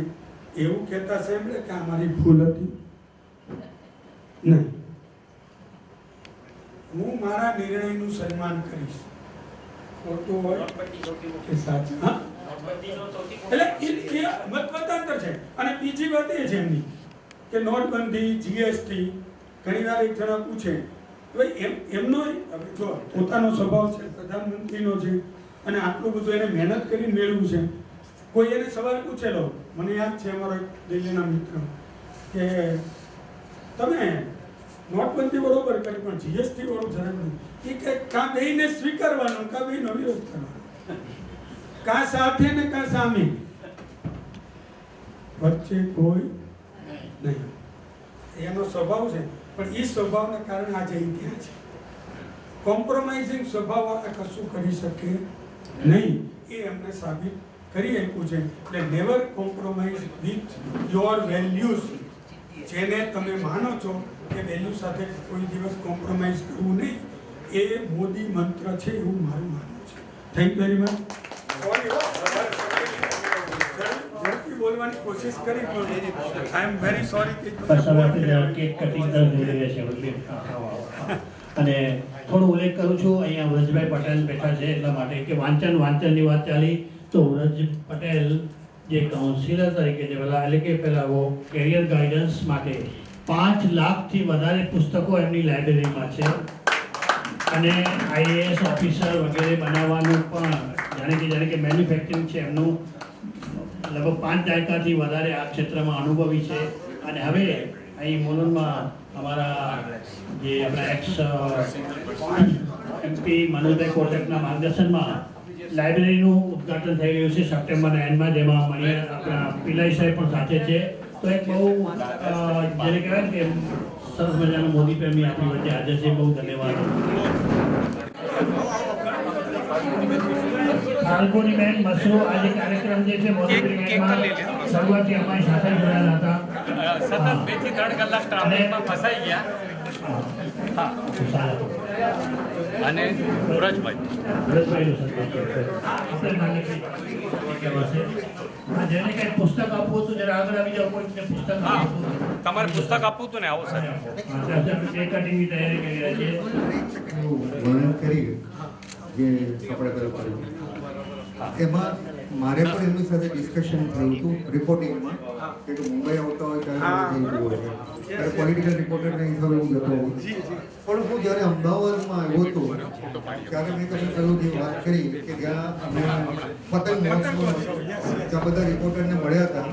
એવું કહેતા સાંભળે કે આ મારી ભૂલ હતી? નહીં. હું મારા નિર્ણયનું સન્માન કરીશ, ખોટું હોય કે સાચું. હા, એટલે એ મતમતાંતર છે. અને બીજી વાત એ છે એમની કે નોટબંધી, જીએસટી, ઘણી વાર એક જણા પૂછે એમનો જો પોતાનો સ્વભાવ છે, પ્રધાનમંત્રીનો છે, અને આટલું બધું એને મહેનત કરીને મેળવ્યું છે. કોઈ એને સવાલ પૂછેલો, મને યાદ છે અમારો એક દિલ્હીના મિત્ર, કે તમે નોટબંધી બરોબર કરી પણ જીએસટી વાળું જરાક નહીં. એ કે કાં બેયને સ્વીકારવાનું, કાં બેયનો વિરોધ કરવાનો, કાં સાથે ને કાં સામે, વચ્ચે કોઈ નહીં. એનો સ્વભાવ છે. પણ એ સ્વભાવને કારણે આજે ઇતિહાસ છે. કોમ્પ્રોમાઇઝિંગ સ્વભાવવાળા કશું કરી શકે નહીં, એ એમને સાબિત કરી આપ્યું છે. એટલે never compromise with your values. જેને તમે માનો છો કે વેલ્યુ સાથે કોઈ દિવસ કોમ્પ્રોમાઇઝ કરવું નહીં, એ મોદી મંત્ર છે એવું મારું માનવું છે. Thank you very much. ઝડપી બોલવાની કોશિશ કરી પણ આઈ એમ વેરી સોરી. બસ હવે આપણે કેક કટિંગ તરફ જઈ રહ્યા છીએ. અને થોડો ઉલ્લેખ કરું છું, અહીંયા વ્રજભાઈ પટેલ બેઠા છે એટલા માટે કે વાંચનની વાત ચાલી તો વ્રજ પટેલ જે કાઉન્સિલર તરીકે જે પહેલા કેરિયર ગાઈડન્સ માટે 5 લાખથી વધારે પુસ્તકો એમની લાઇબ્રેરીમાં છે. અને આઈએએસ ઓફિસર વગેરે બનાવવાનું પણ જાણે કે મેન્યુફેક્ચરિંગ છે એમનું લગભગ 5 દાયકાથી વધારે આ ક્ષેત્રમાં અનુભવી છે. અને હવે અહીં મુલુંડમાં અમારા જે આપણા એક્સ એમપી મનોજભાઈ કોટકના માર્ગદર્શનમાં લાઇબ્રેરીનું ઉદ્ઘાટન થઈ રહ્યું છે સપ્ટેમ્બરના એન્ડમાં, જેમાં આપણા પિલાઈ સાહેબ પણ સાથે છે. તો એક બહુ જેને કહેવાય કે સરસ મજાનો મોદી પ્રેમી આપણી વચ્ચે હાજર છે. બહુ ધન્યવાદ. ફાલ્ગુની બેન મસરૂ આજે કાર્યક્રમ જે છે મોદી પ્રેમીમાં શરૂઆતથી અમારી સાથે જોડાયેલા હતા. સતત 2 થી 3 કલાક ટ્રાફિકમાં ફસાઈ ગયા. હા, અને વ્રજભાઈનું જેને કંઈ પુસ્તક આપવું હતું જરા આગળ આવી જાઓ. કોઈને પુસ્તક તમારે પુસ્તક આપવું હતું ને, આવો સર. કેક કટિંગની તૈયારી કરી રહ્યા છીએ. વર્ણન કરી જે આપણે કર્યું એમાં મારે પણ એમની સાથે ડિસ્કશન થયું હતું રિપોર્ટિંગમાં કે મુંબઈ આવતા હોય ત્યારે પોલિટિકલ રિપોર્ટરના હિસાબે હું જતો હોઉં. પણ હું જ્યારે અમદાવાદમાં આવ્યો હતો ત્યારે મેં તમને કહ્યું જે વાત કરી કે જ્યાં અમે પતંગ મહોત્સવ ત્યાં બધા રિપોર્ટરને મળ્યા હતા.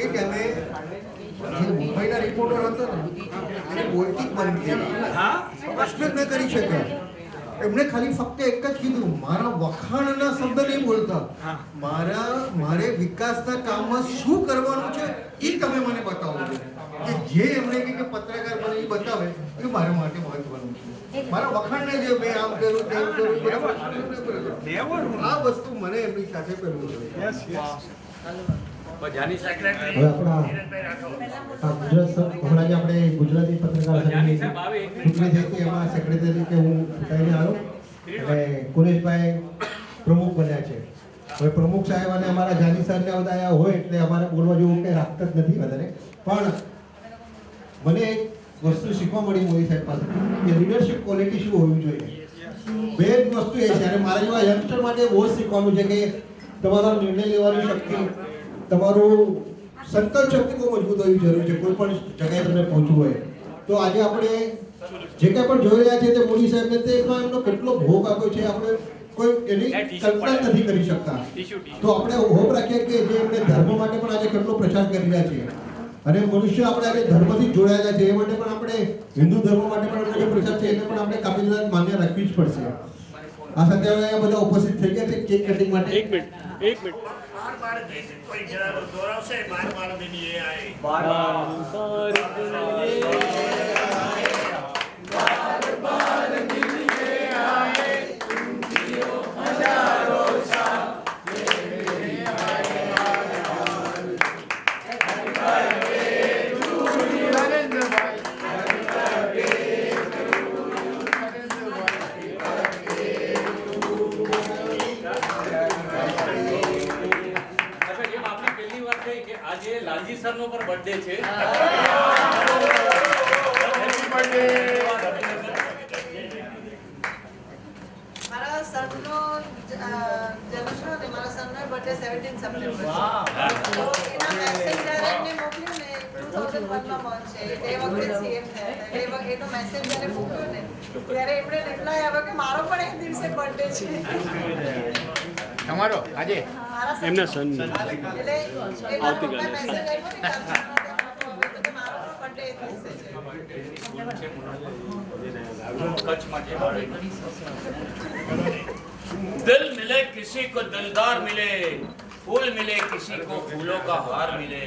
એ ટાઈમે જે મુંબઈના રિપોર્ટર હતા ને એને બોલતી બંધ થઈ, પ્રશ્ન જ ન કરી શક્યા. એમણે ખાલી ફક્ત એક જ કીધું, મારા વખાણના શબ્દ નહીં બોલતા, મારે વિકાસના કામમાં શું કરવાનું છે એ તમે મને બતાવો. કે જે એમણે કે પત્રકાર મને એ બતાવે એ મારા માટે મહત્વનું છે. મારા વખાણને જે મેં આમ કર્યું તેમ કર્યું, આ વસ્તુ મને એમની સાથે કરવું છે. હમણાં આપણે ગુજરાતી પત્રકાર ચૂંટણી થઈ હતી, એમાં સેક્રેટરી તરીકે હું થઈને આવ્યો અને કુરેશભાઈ પ્રમુખ બન્યા છે. હવે પ્રમુખ સાહેબ અને અમારા જાની સાહેબને બધા આવ્યા હોય એટલે અમારે બોલવા જેવું કંઈ રાખતા જ નથી વધારે. પણ મને એક વસ્તુ શીખવા મળી મોદી સાહેબ પાસે કે લીડરશિપ ક્વોલિટી શું હોવી જોઈએ. બે જ વસ્તુ એ છે અને મારા જેવા યંગસ્ટર માટે બહુ જ શીખવાનું છે કે તમારો નિર્ણય લેવાની શક્તિ, તમારું સંકલ્પ શક્તિ બહુ મજબૂત હોવી જરૂરી છે કોઈ પણ જગ્યાએ તમને પહોંચવું હોય. તો આજે આપણે જે કંઈ પણ જોઈ રહ્યા છીએ તે મોદી સાહેબને તેમાં એમનો કેટલો ભોગ આપ્યો છે આપણે કોઈ એની કલ્પના નથી કરી શકતા. તો આપણે હોપ રાખીએ કે જે એમણે ધર્મ માટે પણ આજે કેટલો પ્રચાર કરી રહ્યા છે અને મનુષ્ય આપણે આજે ધર્મથી જોડાયેલા છે એ માટે પણ આપણે હિન્દુ ધર્મ માટે પણ એમનો જે પ્રચાર છે એને પણ આપણે કાબિલિયત માન્ય રાખવી જ પડશે. આ સાથે અહીંયા બધા ઉપસ્થિત થઈ ગયા છે કેક કટિંગ માટે. એક મિનિટ કોઈ જરા દોરાવશે બાર દિની એ આય લાલજી સરનો પર બર્થડે છે. મારા સનનો જન્મ થયો ને મારા સનનો બર્થડે 17 સપ્ટેમ્બર તો એના મેસેજ જ્યારે એમને મોકલ્યું ને 2001 માં છે એ વખતે સીએમ થયા હતા એટલે એનો મેસેજ જ્યારે મોકલ્યો ને ત્યારે એમણે રિપ્લાય આવ્યો કે મારો પણ એ દિવસે બર્થડે છે તમારો આજે એમના સન એટલે એ મારો મેસેજ આવ્યો ને કે મારો પણ બર્થડે એ દિવસે છે. दिल मिले किसी को दिलदार मिले, फूल मिले किसी को फूलों का हार मिले,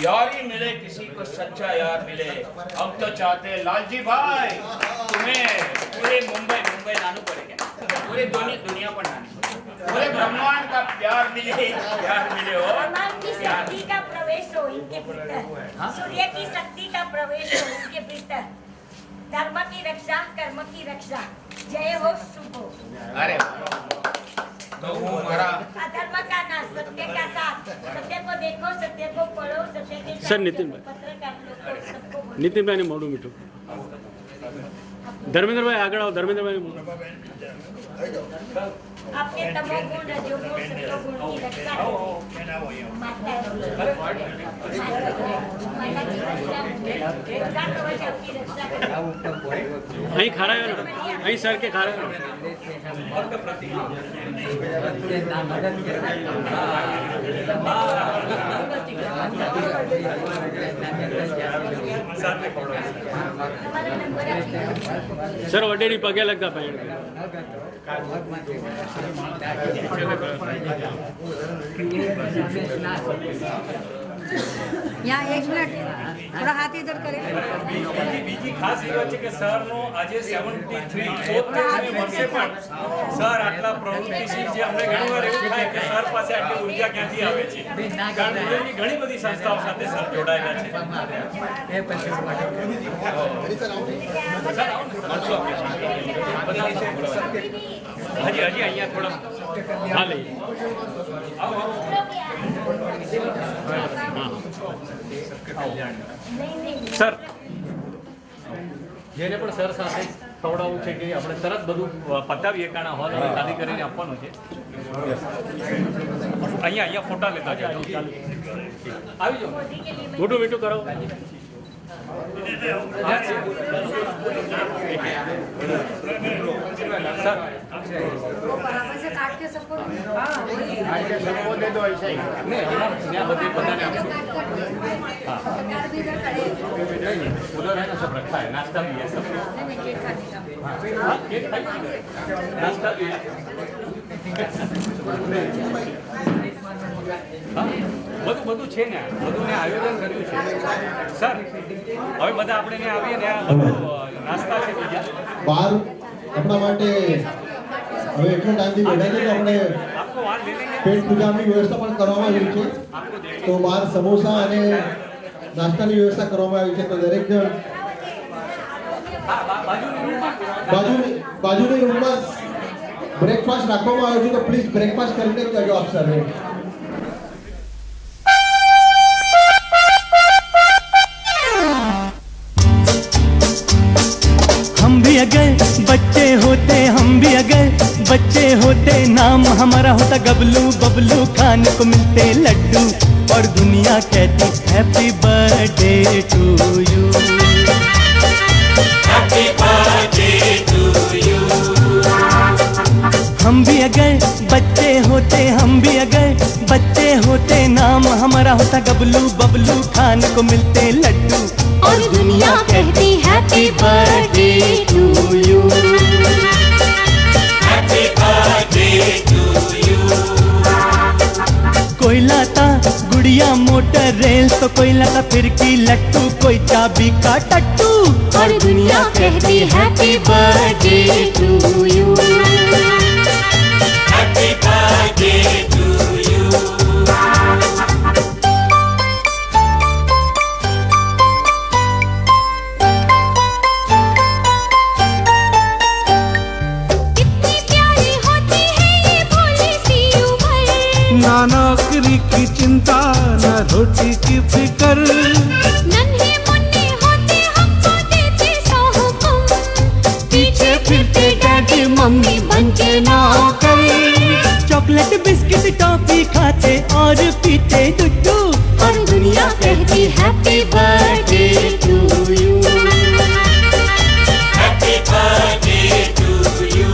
यारी मिले किसी को सच्चा यार मिले. हम तो चाहते हैं लालजी भाई तुम्हें पूरे मुंबई लाना पड़ेगा, पूरी दुनिया पर लानी पड़ेगी, पूरे ब्रह्मांड का प्यार मिले हो. ब्रह्मांड की शक्ति का प्रवेश हो इनके भीतर, सूर्य की शक्ति का प्रवेश हो इनके भीतर, धर्म की रक्षा कर्म की रक्षा, जय हो शुभ हो. अरे तो वो हमारा अधर्म का नाश सत्य का साथ, सत्य को देखो सत्य को पढ़ो सत्य के सर, नितिन भाई. पत्रकार लोगों सबको बोलो. નીતિનભાઈને મોઢું મીઠું. ધર્મેન્દ્રભાઈ આગળ આવો. ધર્મેન્દ્રભાઈ आपके तमोगुण रजोगुण सत्वगुण की रक्षा करें. माता की रक्षा दुर्गा कवच आपकी रक्षा करें. અહીં ખારા આવ્યો ને અહીં સર કે ખારા આવ્યો. हमारा नंबर आपकी સર વડેરી પગે લગતા ભાઈ. यहाँ 1 मिनट थोड़ा हाथ इधर करें. બીજી ખાસ એ વાત છે કે સરનો આજે 73 વર્ષે પણ સર આટલા પ્રવૃત્તિશીલ છે. અમને ઘણી વાર એવું થાય કે સર પાસે આટલી ઉર્જા ક્યાંથી આવે છે, કારણ કે એની ઘણી બધી સંસ્થાઓ સાથે સર જોડાયેલા છે. હજી અહીંયા થોડા હા લઈએ. સર જેને પણ સર સાથે ખવડાવવું છે કે આપણે તરત બધું પતાવીએ કારણ હોલ ખાલી કરીને આપવાનું છે. અહીંયા ફોટા લેતા જાઓ. આવી જાઓ. મોઢું મીઠું કરો. સર बराबर से काट के सबको દે દો ऐसा ही ને ત્યાં બધી બધાને આપશું. काट भी इधर खड़े. नहीं उधर है ना सब रखा है, नाश्ता भी है सब. नहीं केक काटने का. हाँ, केक खाइए, नाश्ता भी है. હા બધું છે ને, બધું ને આયોજન કર્યું છે સર. હવે બધા આપણે ને આવીએ ને આ બધું નાસ્તા છે બીજા. બહાર આપણા માટે હવે એટલો ટાઈમથી બેઠા છે તો આપણે આપકો વહાં ले लेंगे. પેટ પૂજાની વ્યવસ્થા પણ કરવામાં આવી છે. आपको देख તો બહાર સમોસા અને નાસ્તાની વ્યવસ્થા કરવામાં આવી છે. તો દરેક જણ બાજુની રૂમમાં બ્રેકફાસ્ટ રાખવામાં આવ્યો છે. તો પ્લીઝ બ્રેકફાસ્ટ કરીને જ કરજો આપ સર્વે. हम भी अगर बच्चे होते, हम भी अगर बच्चे होते, नाम हमारा होता गबलू. बबलू खाने को मिलते लड्डू और दुनिया कहती happy birthday to you. Happy birthday to you. हम भी अगर बच्चे होते, हम भी अगर बच्चे होते, नाम हमारा होता गबलू. बबलू खाने को मिलते लड्डू और दुनिया कहती happy birthday to you. Happy birthday to you. कोई लाता गुड़िया मोटर रेल तो कोई लाता फिरकी लट्टू, कोई चाबी का टट्टू और दुनिया कहती happy birthday to you. Happy birthday to you. कितनी प्यारी होती है ये भोली सी उम्र. ना ना नौकरी की चिंता ना रोटी की फिकर, नन्हे मुन्ने होते हमको देते सौ हुक्म, पीछे फिरते डैडी मम्मी बनके नौकर। चॉकलेट बिस्किट टॉफी खाते और पीते दुद्धू, और दुनिया कहती happy birthday to you, happy birthday to you.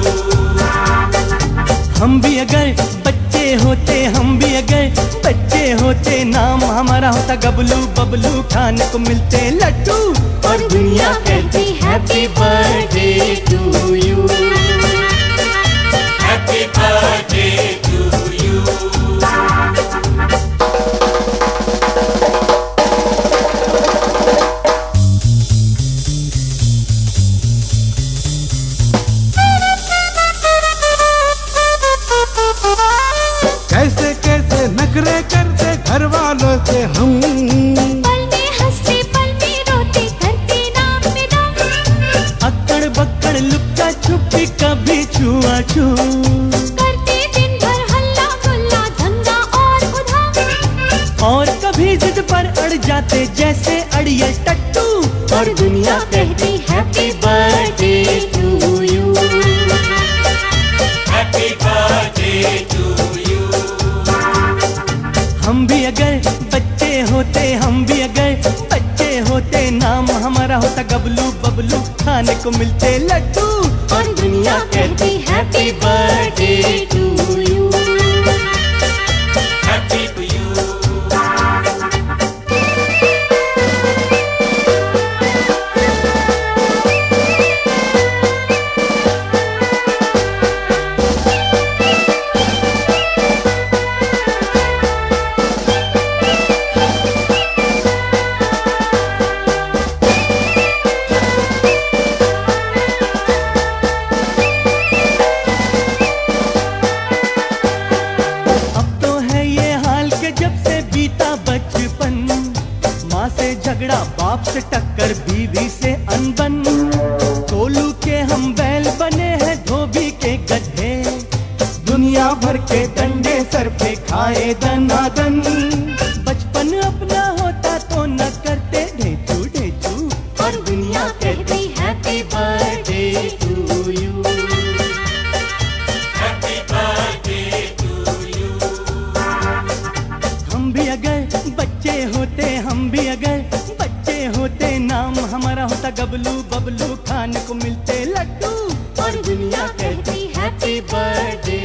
हम भी अगर बच्चे होते, हम भी अगर बच्चे होते, नाम हमारा होता गबलू बबलू, खाने को मिलते लड्डू, और दुनिया कहती happy birthday to you, happy birthday to you. कैसे कैसे नखरे करते घर वालों से हम, पल में हंसते पल में रोते करते नाम पे दम, अक्कड़ बक्कड़ लुक्का छुपी कभी छुआ छू, करते दिन भर हल्ला गुल्ला धंधा और उधार, और कभी जिद पर अड़ जाते जैसे अड़ियल टट्टू, और दुनिया कहती happy birthday to you, happy birthday to you. हम भी अगर बच्चे होते, हम भी अगर बच्चे होते, नाम हमारा होता गबलू बबलू, खाने को मिलते लड्डू, और दुनिया कहती happy birthday to you, happy to you. अब तो है ये हाल के जब से बीता बचपन, माँ से झगड़ा बाप से टक्कर बीवी से अनबन, कोलू के हम बैल बने हैं धोबी के गड्ढे, दुनिया भर के डंडे सर पे खाए दनादन, बचपन अपना होता तो न करते ढेचू ढेचू, और दुनिया कहती happy birthday to you, happy birthday to you. हम भी अगर बच्चे होते, हम भी अगर बच्चे होते, नाम हमारा होता गबलू बबलू, खाने को मिलते लड्डू, और दुनिया कहती हैप्पी बर्थडे